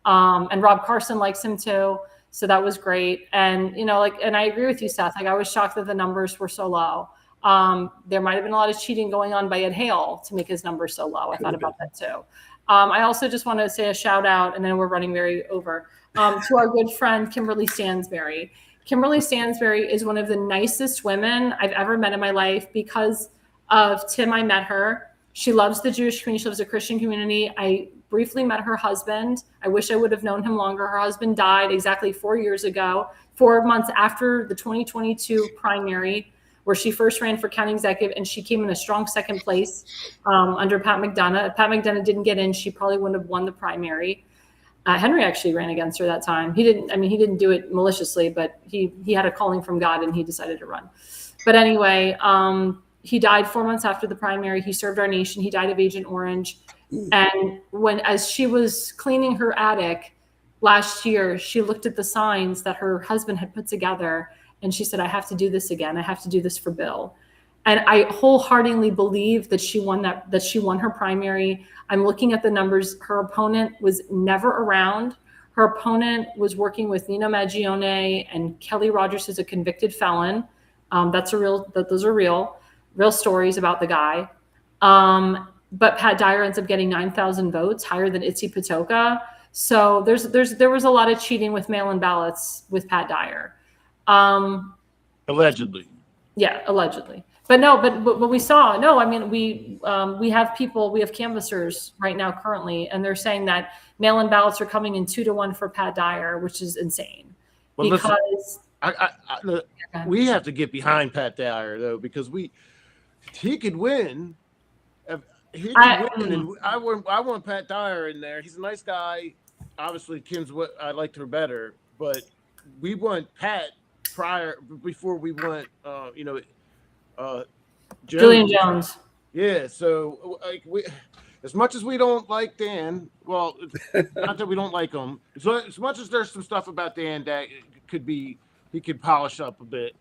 Speaker 2: And Rob Carson likes him too. So that was great. And, and I agree with you, Seth. Like, I was shocked that the numbers were so low. There might have been a lot of cheating going on by A.L.L to make his numbers so low. I thought about that too. I also just want to say a shout out, and then we're running very over, to our good friend, Kimberly Stansberry. Kimberly Stansberry is one of the nicest women I've ever met in my life. Because of Tim, I met her. She loves the Jewish community. She loves the Christian community. I briefly met her husband. I wish I would have known him longer. Her husband died exactly 4 years ago, 4 months after the 2022 primary, where she first ran for county executive, and she came in a strong second place under Pat McDonough. If Pat McDonough didn't get in, she probably wouldn't have won the primary. Henry actually ran against her that time. He didn't do it maliciously, but he had a calling from God, and he decided to run. But anyway, he died 4 months after the primary. He served our nation. He died of Agent Orange. And as she was cleaning her attic last year, she looked at the signs that her husband had put together, and she said, I have to do this again. I have to do this for Bill. And I wholeheartedly believe that she won her primary. I'm looking at the numbers. Her opponent was never around. Her opponent was working with Nino Maggione and Kelly Rogers, who's a convicted felon. Those are real stories about the guy. But Pat Dyer ends up getting 9,000 votes, higher than Itzi Patoka. So there was a lot of cheating with mail-in ballots with Pat Dyer.
Speaker 5: Allegedly.
Speaker 2: Yeah, allegedly. But we saw, we have canvassers right now currently, and they're saying that mail-in ballots are coming in 2-1 for Pat Dyer, which is insane.
Speaker 5: Well, because we have to get behind Pat Dyer, though, because he could win. And I want Pat Dyer in there. He's a nice guy. Obviously, Kim's what I liked her better, but we want Pat before we want
Speaker 2: Julian Jones.
Speaker 5: Yeah, so as much as we don't like Dan, well, not that we don't like him. So as much as there's some stuff about Dan that he could polish up a bit.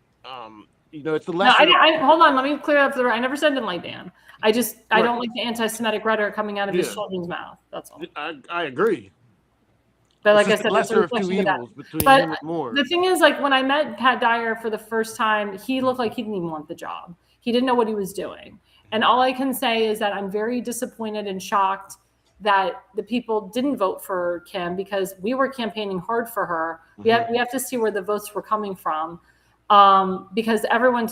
Speaker 5: It's the lesson.
Speaker 2: No, hold on. Let me clear up I never said I didn't like Dan. I don't like the anti-Semitic rhetoric coming out of his children's mouth. That's all.
Speaker 5: I agree.
Speaker 2: But like I said,
Speaker 5: lesser of two evils between him and Moore.
Speaker 2: The thing is, like, when I met Pat Dyer for the first time, he looked like he didn't even want the job. He didn't know what he was doing. And all I can say is that I'm very disappointed and shocked that the people didn't vote for Kim, because we were campaigning hard for her. Mm-hmm. We have to see where the votes were coming from. Because everyone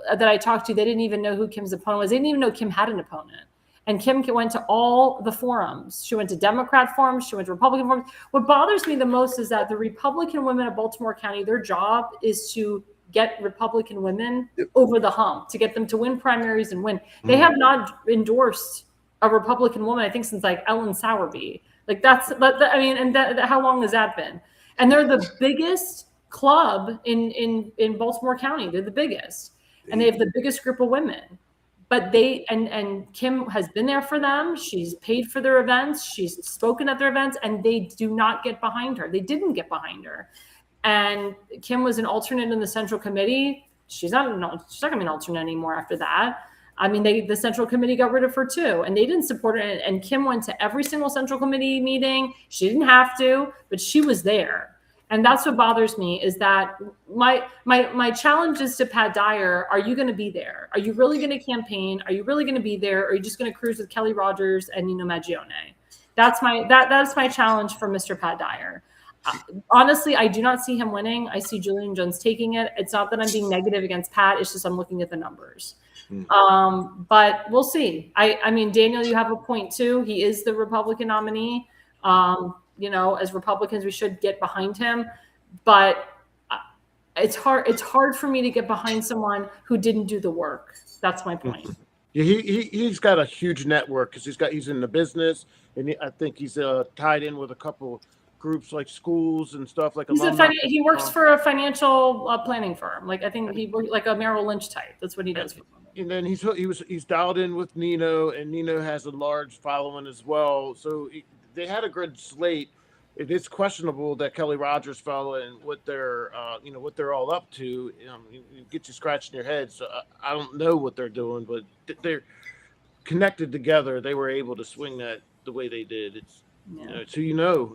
Speaker 2: that I talked to, they didn't even know who Kim's opponent was. They didn't even know Kim had an opponent. And Kim went to all the forums. She went to Democrat forums. She went to Republican forums. What bothers me the most is that the Republican women of Baltimore County, their job is to get Republican women over the hump, to get them to win primaries and win. Mm-hmm. They have not endorsed a Republican woman, I think, since like Ellen Sowerby. Like how long has that been? And they're the biggest club in Baltimore County. They're the biggest, and they have the biggest group of women. But and Kim has been there for them. She's paid for their events. She's spoken at their events, and they do not get behind her. They didn't get behind her. And Kim was an alternate in the Central Committee. She's not going to be an alternate anymore after that. I mean, the Central Committee got rid of her too, and they didn't support her. And Kim went to every single Central Committee meeting. She didn't have to, but she was there. And that's what bothers me, is that my challenge is to Pat Dyer. Are you going to be there? Are you really going to campaign? Are you really going to be there? Or are you just going to cruise with Kelly Rogers and Nino Maggione? That's my challenge for Mr. Pat Dyer. Honestly, I do not see him winning. I see Julian Jones taking it. It's not that I'm being negative against Pat. It's just I'm looking at the numbers. But we'll see. I mean, Daniel, you have a point too. He is the Republican nominee. As Republicans, we should get behind him, but it's hard for me to get behind someone who didn't do the work. That's my point.
Speaker 5: Yeah, he's got a huge network because he's in the business, and I think he's tied in with a couple groups like schools and stuff like.
Speaker 2: He works for a financial planning firm. Like, I think he works like a Merrill Lynch type. That's what he does.
Speaker 5: And then he's dialed in with Nino, and Nino has a large following as well. So they had a good slate. It is questionable that Kelly Rogers fell and what they're all up to. You get you scratching your head. So I don't know what they're doing, but they're connected together. They were able to swing that the way they did.
Speaker 2: Yeah.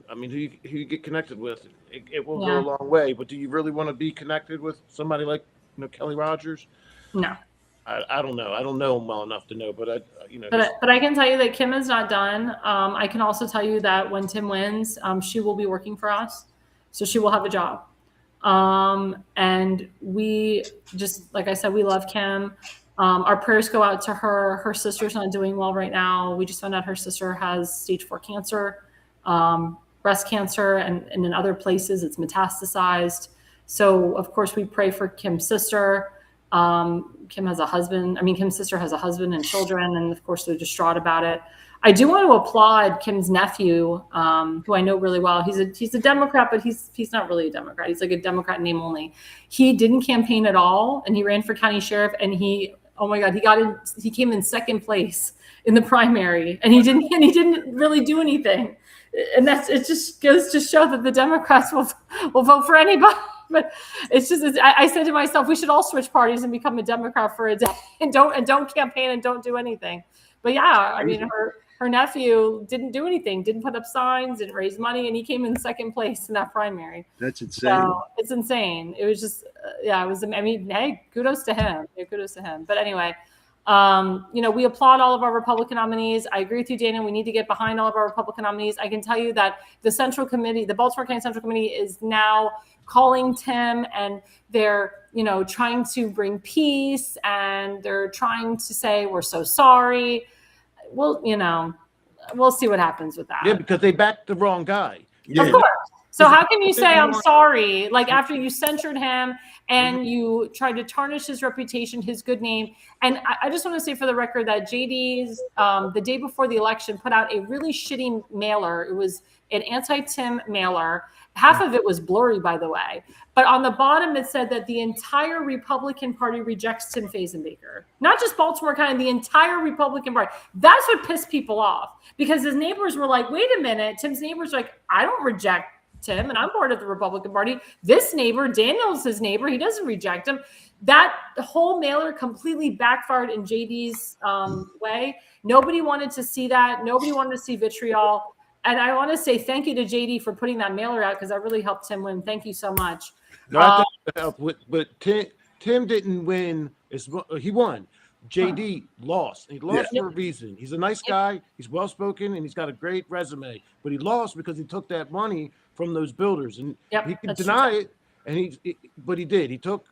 Speaker 5: I mean, who you get connected with, it will go a long way. But do you really want to be connected with somebody like, Kelly Rogers?
Speaker 2: No.
Speaker 5: I don't know. I don't know him well enough to know, but
Speaker 2: But I can tell you that Kim is not done. I can also tell you that when Tim wins, she will be working for us, so she will have a job. And we just, like I said, we love Kim. Our prayers go out to her. Her sister's not doing well right now. We just found out her sister has stage 4 cancer, breast cancer, and in other places it's metastasized. So of course we pray for Kim's sister. Kim has a husband. I mean, Kim's sister has a husband and children, and of course they're distraught about it. I do want to applaud Kim's nephew, who I know really well. He's a Democrat, but he's not really a Democrat. He's like a Democrat in name only. He didn't campaign at all, and he ran for county sheriff. And oh my God, he came in second place in the primary, and he didn't really do anything. And it just goes to show that the Democrats will vote for anybody. But I said to myself, we should all switch parties and become a Democrat for a day and don't campaign and don't do anything. But yeah, I mean, her nephew didn't do anything, didn't put up signs, didn't raise money, and he came in second place in that primary.
Speaker 4: That's insane.
Speaker 2: So it's insane. It was just, it was, I mean, hey, kudos to him. Yeah, kudos to him. But anyway, we applaud all of our Republican nominees. I agree with you, Dana. We need to get behind all of our Republican nominees. I can tell you that the Central Committee, the Baltimore County Central Committee, is now calling Tim, and they're, trying to bring peace, and they're trying to say, we're so sorry. Well, we'll see what happens with that.
Speaker 5: Yeah, because they backed the wrong guy.
Speaker 2: Yeah. Of course. So how can you say I'm sorry? Like after you censured him and you tried to tarnish his reputation, his good name. And I just want to say for the record that JD's the day before the election put out a really shitty mailer. It was an anti-Tim mailer. Half of it was blurry, by the way. But on the bottom, it said that the entire Republican Party rejects Tim Fazenbaker. Not just Baltimore County, the entire Republican Party. That's what pissed people off. Because his neighbors were like, wait a minute. Tim's neighbors were like, I don't reject Tim, and I'm part of the Republican Party. This neighbor, Daniel's his neighbor. He doesn't reject him. That whole mailer completely backfired in JD's way. Nobody wanted to see that. Nobody wanted to see vitriol. And I want to say thank you to JD for putting that mailer out because that really helped Tim win. Thank you so much.
Speaker 5: No, I think it helped, but Tim didn't win. He won. JD lost. He lost for a reason. He's a nice guy. He's well-spoken, and he's got a great resume. But he lost because he took that money from those builders. And he can deny it, but he did. He took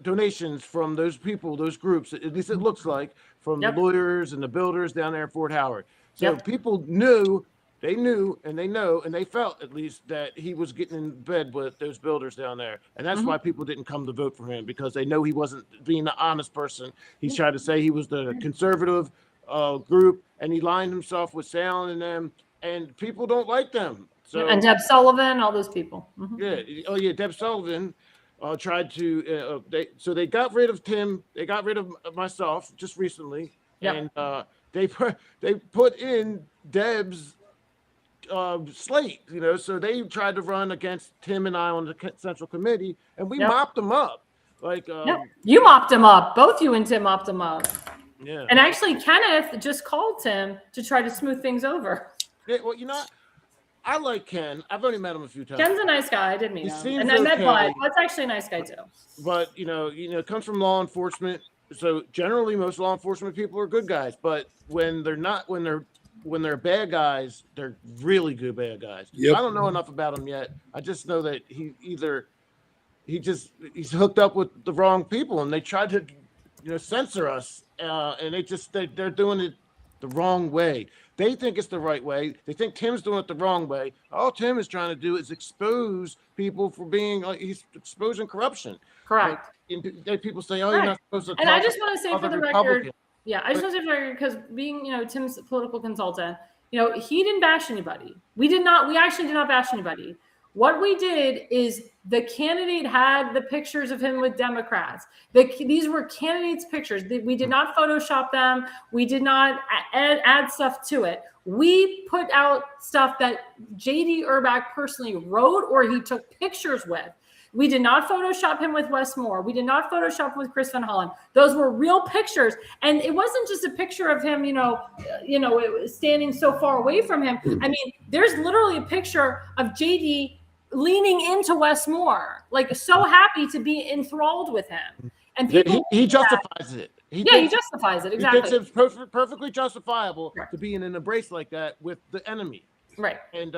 Speaker 5: donations from those people, those groups, at least it looks like, from the lawyers and the builders down there in Fort Howard. So people knew, and they know, and they felt at least that he was getting in bed with those builders down there. And that's why people didn't come to vote for him, because they know he wasn't being the honest person. He tried to say he was the conservative group, and he lined himself with Salen and them, and people don't like them. So,
Speaker 2: and Deb Sullivan, all those people.
Speaker 5: Deb Sullivan tried to, they got rid of Tim. They got rid of myself just recently. And they put in Deb's slate, so they tried to run against Tim and I on the Central Committee, and we mopped them up.
Speaker 2: You mopped him up. Both you and Tim mopped him up.
Speaker 5: Yeah.
Speaker 2: And actually, Kenneth just called Tim to try to smooth things over.
Speaker 5: Yeah, well, I like Ken. I've only met him a few times.
Speaker 2: Ken's a nice guy. I did meet him. And I met Bud. Bud's actually a nice guy too.
Speaker 5: But comes from law enforcement. So generally, most law enforcement people are good guys. But when they're not, when they're bad guys, they're really good bad guys.
Speaker 4: Yep.
Speaker 5: I don't know enough about him yet. I just know that he's hooked up with the wrong people, and they tried to censor us, and they're doing it the wrong way. They think it's the right way. They think Tim's doing it the wrong way. All Tim is trying to do is expose people for being he's exposing corruption.
Speaker 2: Correct.
Speaker 5: People say, "Oh, you're not supposed to."
Speaker 2: And I just want to say for the record, I just want to say for the record, because being Tim's political consultant, he didn't bash anybody. We actually did not bash anybody. What we did is the candidate had the pictures of him with Democrats. These were candidates' pictures. We did not Photoshop them. We did not add stuff to it. We put out stuff that J.D. Urbach personally wrote or he took pictures with. We did not Photoshop him with Wes Moore. We did not Photoshop him with Chris Van Hollen. Those were real pictures. And it wasn't just a picture of him, it was standing so far away from him. I mean, there's literally a picture of JD leaning into Wes Moore, like so happy to be enthralled with him. And people
Speaker 5: he justifies it. He
Speaker 2: justifies it. Exactly.
Speaker 5: He thinks it's perfectly justifiable to be in an embrace like that with the enemy.
Speaker 2: Right.
Speaker 5: And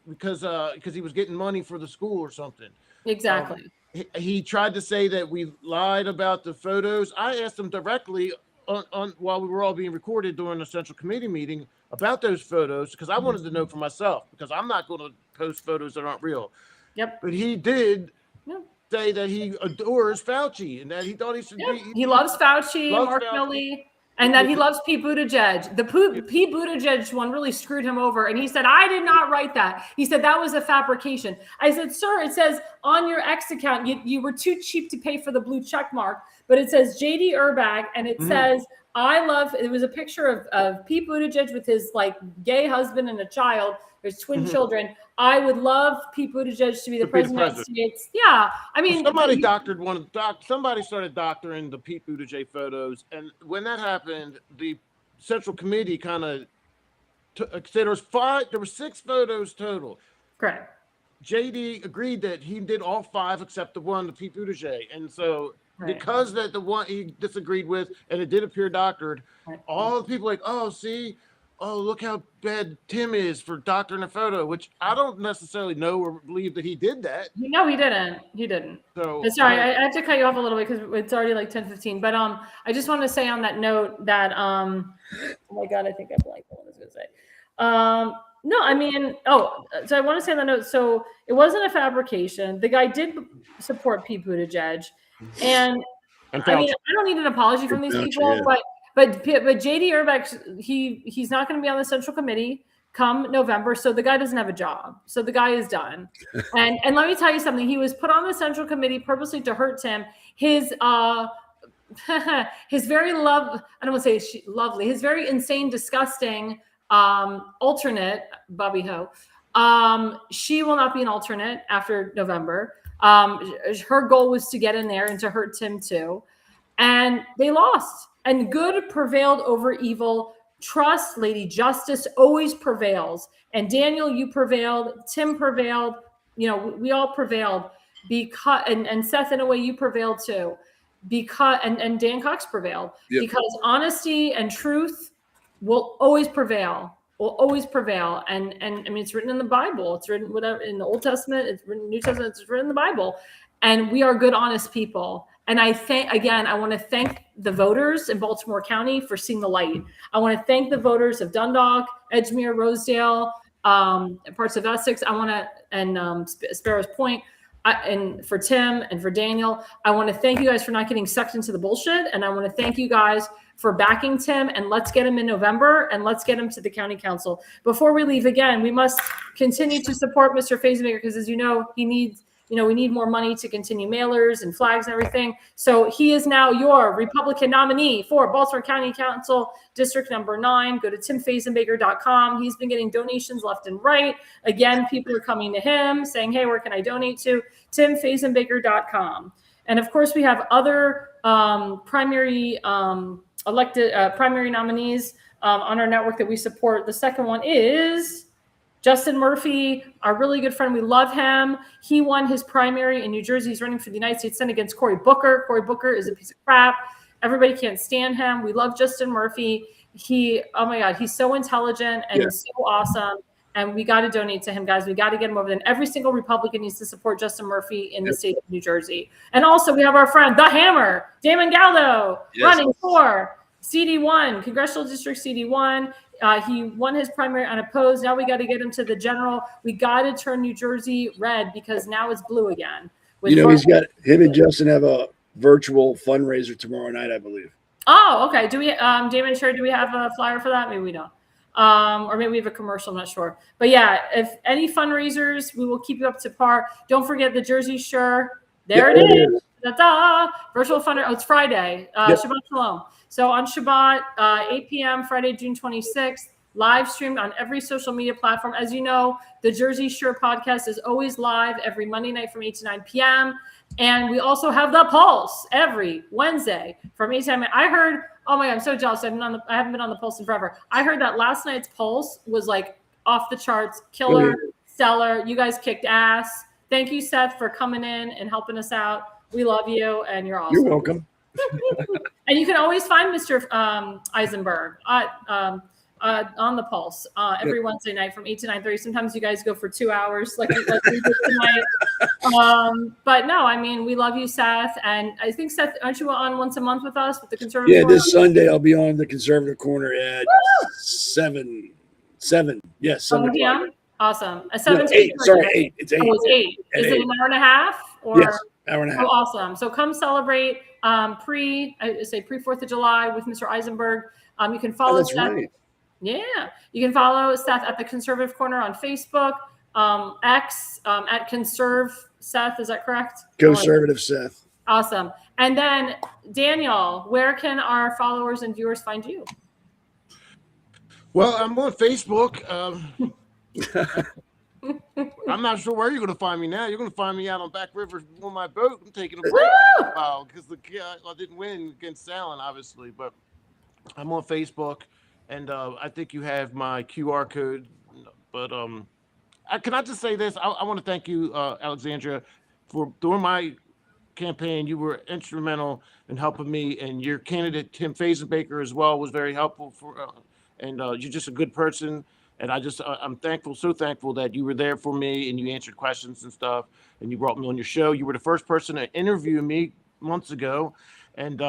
Speaker 5: because he was getting money for the school or something.
Speaker 2: Exactly.
Speaker 5: He tried to say that we lied about the photos. I asked him directly on while we were all being recorded during the Central Committee meeting about those photos, because I wanted to know for myself, because I'm not going to post photos that aren't real.
Speaker 2: Yep.
Speaker 5: But he did say that he adores Fauci and that he thought he should be.
Speaker 2: He loves Fauci, Mark Milley, and that he loves Pete Buttigieg. The Pete Buttigieg one really screwed him over. And he said, I did not write that. He said, that was a fabrication. I said, sir, it says on your X account, you were too cheap to pay for the blue check mark. But it says JD Urbach, and it says, it was a picture of Pete Buttigieg with his like gay husband and a child. There's twin children. I would love Pete Buttigieg to be the president of the States. Yeah. I mean,
Speaker 5: somebody somebody started doctoring the Pete Buttigieg photos. And when that happened, the Central Committee kind of said there were 6 photos total.
Speaker 2: Correct.
Speaker 5: JD agreed that he did all 5 except the one, the Pete Buttigieg. And so because that the one he disagreed with, and it did appear doctored, all the people like, look how bad Tim is for doctoring a photo, which I don't necessarily know or believe that he did that.
Speaker 2: No, he didn't. He didn't.
Speaker 5: So
Speaker 2: sorry, I have to cut you off a little bit because it's already like 10:15. But I just want to say on that note that oh my God, I think I blanked what I was going to say. No, I mean, so I want to say on that note. So it wasn't a fabrication. The guy did support Pete Buttigieg, and I mean, I don't need an apology from these people, But JD Urbach, he's not going to be on the Central Committee come November, so the guy doesn't have a job. So the guy is done. And let me tell you something. He was put on the Central Committee purposely to hurt Tim. His his very I don't want to say lovely, his very insane, disgusting alternate, Bobby Ho. She will not be an alternate after November. Her goal was to get in there and to hurt Tim too. And they lost. And good prevailed over evil. Trust, Lady Justice always prevails. And Daniel, you prevailed. Tim prevailed. We all prevailed because, and Seth, in a way, you prevailed too. Because, and Dan Cox prevailed because honesty and truth will always prevail. Will always prevail. And I mean, it's written in the Bible. It's written whatever in the Old Testament. It's written in the New Testament. It's written in the Bible. And we are good, honest people. And I want to thank the voters in Baltimore County for seeing the light. I want to thank the voters of Dundalk, Edgemere, Rosedale, parts of Essex. And Sparrows Point, and for Tim and for Daniel. I want to thank you guys for not getting sucked into the bullshit. And I want to thank you guys for backing Tim. And let's get him in November, and let's get him to the county council. Before we leave, again, we must continue to support Mr. Faze because, as you know, he needs. We need more money to continue mailers and flags and everything. So he is now your Republican nominee for Baltimore County Council District number 9. Go to timfazenbaker.com. He's been getting donations left and right. Again, people are coming to him saying, hey, where can I donate to? timfazenbaker.com. And of course, we have other primary primary nominees on our network that we support. The second one is Justin Murphy, our really good friend. We love him. He won his primary in New Jersey. He's running for the United States Senate against Cory Booker. Cory Booker is a piece of crap. Everybody can't stand him. We love Justin Murphy. Oh my God, he's so intelligent and so awesome. And we got to donate to him, guys. We got to get him over there. And every single Republican needs to support Justin Murphy in the state of New Jersey. And also we have our friend, the Hammer, Damon Galdo, running for CD1, Congressional District CD1. He won his primary unopposed. Now we got to get him to the general. We got to turn New Jersey red because now it's blue again.
Speaker 4: He's got him and Justin have a virtual fundraiser tomorrow night, I believe.
Speaker 2: Oh, okay. Do we, Damon, sure, do we have a flyer for that? Maybe we don't. Or maybe we have a commercial, I'm not sure. But yeah, if any fundraisers, we will keep you up to par. Don't forget the Jersey Shore. There it is. Da-da! Virtual fundraiser. Oh, it's Friday. Shabbat Shalom. So on Shabbat, 8 p.m., Friday, June 26th, live streamed on every social media platform. As you know, the Jersey Shore podcast is always live every Monday night from 8 to 9 p.m. And we also have The Pulse every Wednesday from 8 to 9. I heard, oh my God, I'm so jealous. I haven't been on The Pulse in forever. I heard that last night's Pulse was like off the charts, killer, stellar. You guys kicked ass. Thank you, Seth, for coming in and helping us out. We love you, and you're awesome.
Speaker 4: You're welcome.
Speaker 2: And you can always find Mr. Eisenberg on The Pulse every Wednesday night from 8 to 9:30. Sometimes you guys go for 2 hours like we did tonight. But no, I mean, we love you, Seth. And I think, Seth, aren't you on once a month with us with the Conservative Corner?
Speaker 4: This Sunday I'll be on the Conservative Corner at 7
Speaker 2: p.m.? Awesome. At
Speaker 4: 7
Speaker 2: no,
Speaker 4: 8. Sorry, 8. It's 8.
Speaker 2: Oh, it's 8. Is it an hour and a half? Or?
Speaker 4: Yes, hour and a half.
Speaker 2: Oh, awesome. So come celebrate pre 4th of July with Mr. Eisenberg. You can follow Seth.
Speaker 4: Right.
Speaker 2: Yeah. You can follow Seth at the Conservative Corner on Facebook, X, at Conserve Seth. Is that correct?
Speaker 4: Conservative Seth.
Speaker 2: Awesome. And then, Daniel, where can our followers and viewers find you?
Speaker 5: Well, I'm on Facebook. I'm not sure where you're going to find me now. You're going to find me out on Back River on my boat. I'm taking a break because I didn't win against Allen, obviously, but I'm on Facebook, and I think you have my QR code. But can I just say this? I want to thank you, Alexandra, for during my campaign. You were instrumental in helping me, and your candidate Tim Fazenbaker as well was very helpful and you're just a good person. And I'm thankful, so thankful that you were there for me and you answered questions and stuff, and you brought me on your show. You were the first person to interview me months ago, and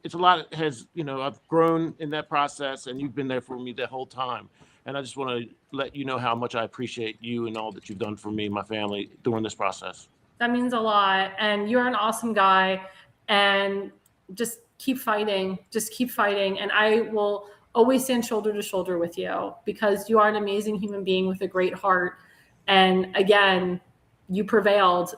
Speaker 5: it's a lot has, I've grown in that process, and you've been there for me the whole time. And I just want to let you know how much I appreciate you and all that you've done for me and my family during this process.
Speaker 2: That means a lot. And you're an awesome guy, and just keep fighting. Just keep fighting. And I will always stand shoulder to shoulder with you because you are an amazing human being with a great heart. And again, you prevailed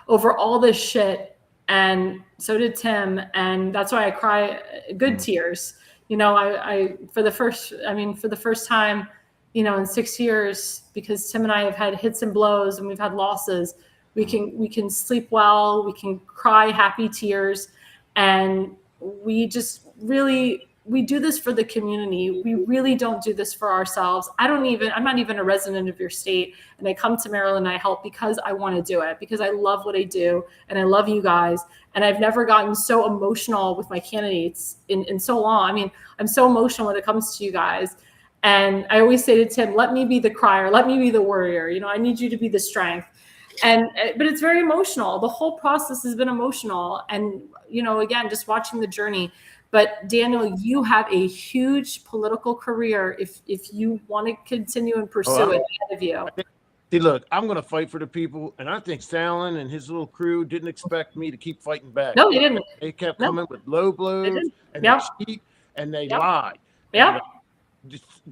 Speaker 2: over all this shit. And so did Tim. And that's why I cry good tears. I for the first time, in 6 years, because Tim and I have had hits and blows and we've had losses, we can sleep well, we can cry happy tears. And we do this for the community. We really don't do this for ourselves. I'm not even a resident of your state, and I come to Maryland and I help because I want to do it, because I love what I do and I love you guys. And I've never gotten so emotional with my candidates in so long. I mean, I'm so emotional when it comes to you guys. And I always say to Tim, let me be the crier, let me be the warrior. I need you to be the strength. But it's very emotional. The whole process has been emotional. And, again, just watching the journey. But Daniel, you have a huge political career if you want to continue and pursue it ahead of you.
Speaker 5: See, look, I'm going to fight for the people. And I think Stalin and his little crew didn't expect me to keep fighting back.
Speaker 2: No, they didn't.
Speaker 5: They kept coming with low blows and they cheat and they lie.
Speaker 2: Yeah.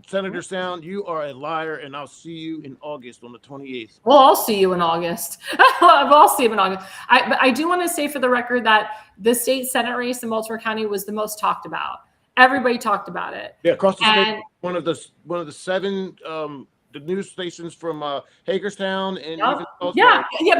Speaker 5: Senator Sound, you are a liar, and I'll see you in August on the 28th.
Speaker 2: Well, I'll see you in August. I'll see you in August. But I do want to say for the record that the state Senate race in Baltimore County was the most talked about. Everybody talked about it.
Speaker 5: Yeah, across the state, one of the 7 the news stations from Hagerstown and even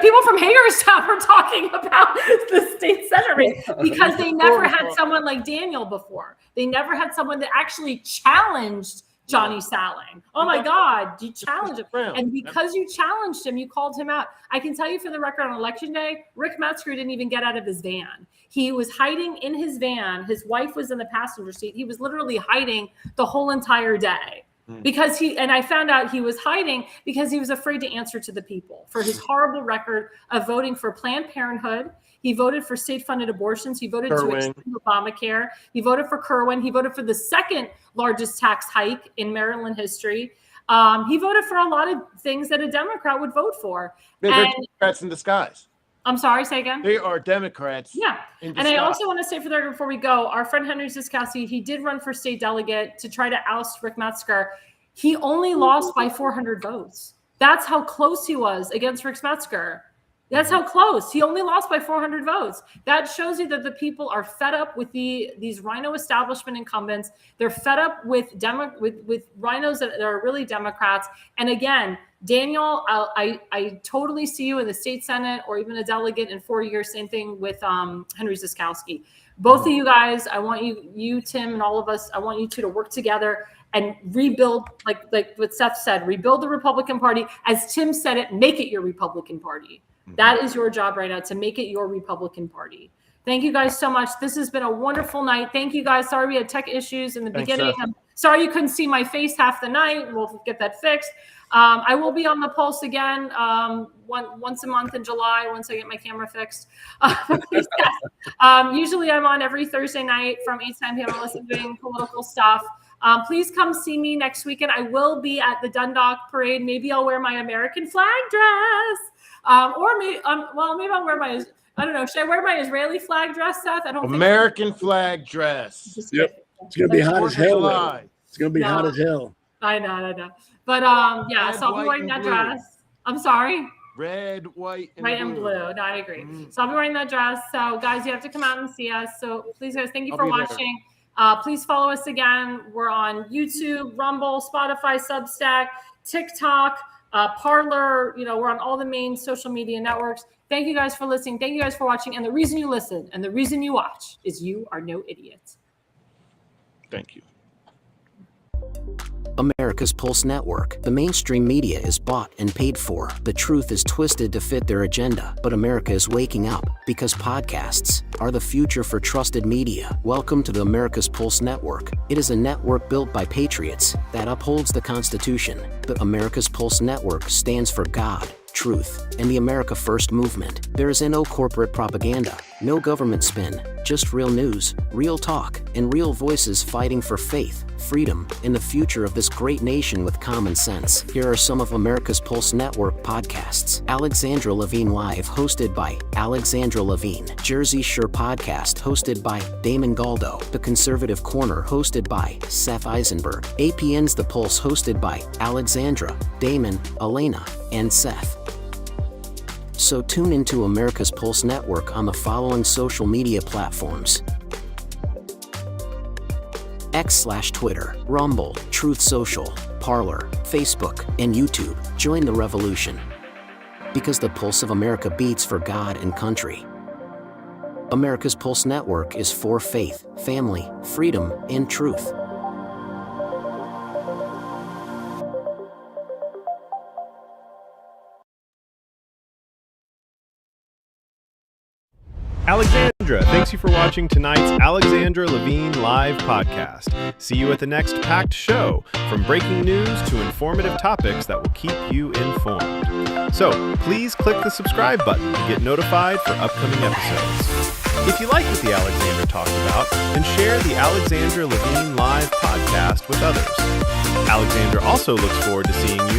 Speaker 2: people from Hagerstown were talking about the state Senate race because they never had someone like Daniel before. They never had someone that actually challenged Johnny Salling. Oh my God, you challenged him. And because you challenged him, you called him out. I can tell you for the record, on election day, Rick Metzger didn't even get out of his van. He was hiding in his van. His wife was in the passenger seat. He was literally hiding the whole entire day. Because I found out he was hiding because he was afraid to answer to the people for his horrible record of voting for Planned Parenthood. He voted for state-funded abortions. He voted to extend Obamacare. He voted for Kerwin. He voted for the second largest tax hike in Maryland history. He voted for a lot of things that a Democrat would vote for.
Speaker 5: They're Democrats in disguise.
Speaker 2: I'm sorry, say again?
Speaker 5: They are Democrats.
Speaker 2: Yeah. And I also want to say for the record before we go, our friend Henry Ziskowski, he did run for state delegate to try to oust Rick Metzger. He only lost by 400 votes. That's how close he was against Rick Metzger. That's how close. He only lost by 400 votes. That shows you that the people are fed up with these RINO establishment incumbents. They're fed up with RINOs that are really Democrats. And again, Daniel, I totally see you in the state Senate or even a delegate in 4 years. Same thing with Henry Ziskowski. Both of you guys, I want you, Tim, and all of us, I want you two to work together and rebuild, like what Seth said, rebuild the Republican Party. As Tim said it, make it your Republican Party. That is your job right now, to make it your Republican Party. Thank you guys so much. This has been a wonderful night. Thank you guys. Sorry we had tech issues in the beginning.
Speaker 5: Seth.
Speaker 2: I'm sorry you couldn't see my face half the night. We'll get that fixed. I will be on the Pulse again once a month in July once I get my camera fixed. Usually I'm on every Thursday night from 8 to 10 p.m. unless I'm doing political stuff. Please come see me next weekend. I will be at the Dundalk Parade. Maybe I'll wear my American flag dress. Or maybe I'll wear my, I don't know. Should I wear my Israeli flag dress, Seth? I don't
Speaker 5: American flag dress.
Speaker 4: Yep. It's going to be hot as hell. Though. It's going to be hot as hell.
Speaker 2: I know. But yeah, so I'll be wearing that dress. I'm sorry.
Speaker 5: Red, white, and
Speaker 2: blue. No, I agree. So I'll be wearing that dress. So guys, you have to come out and see us. So please, guys, thank you for watching. Please follow us again. We're on YouTube, Rumble, Spotify, Substack, TikTok, Parler. We're on all the main social media networks. Thank you guys for listening. Thank you guys for watching. And the reason you listen and the reason you watch is you are no idiots.
Speaker 5: Thank you.
Speaker 6: America's Pulse Network. The mainstream media is bought and paid for. The truth is twisted to fit their agenda. But America is waking up because podcasts are the future for trusted media. Welcome to the America's Pulse Network. It is a network built by patriots that upholds the Constitution. The America's Pulse Network stands for God, truth, and the America First movement. There is no corporate propaganda, no government spin, just real news, real talk, and real voices fighting for faith, freedom, and the future of this great nation with common sense. Here are some of America's Pulse Network podcasts. Alexandra Levine Live, hosted by Alexandra Levine. Jersey Shore Podcast, hosted by Damon Galdo. The Conservative Corner, hosted by Seth Eisenberg. APN's The Pulse, hosted by Alexandra, Damon, Elena, and Seth. So tune into America's Pulse Network on the following social media platforms: X/Twitter, Rumble, Truth Social, Parler, Facebook, and YouTube. Join the revolution. Because the pulse of America beats for God and country. America's Pulse Network is for faith, family, freedom, and truth.
Speaker 1: Alexandra, thanks you for watching tonight's Alexandra Levine Live podcast. See you at the next packed show, from breaking news to informative topics that will keep you informed. So please click the subscribe button to get notified for upcoming episodes. If you like what the Alexandra talked about, then share the Alexandra Levine Live podcast with others. Alexandra also looks forward to seeing you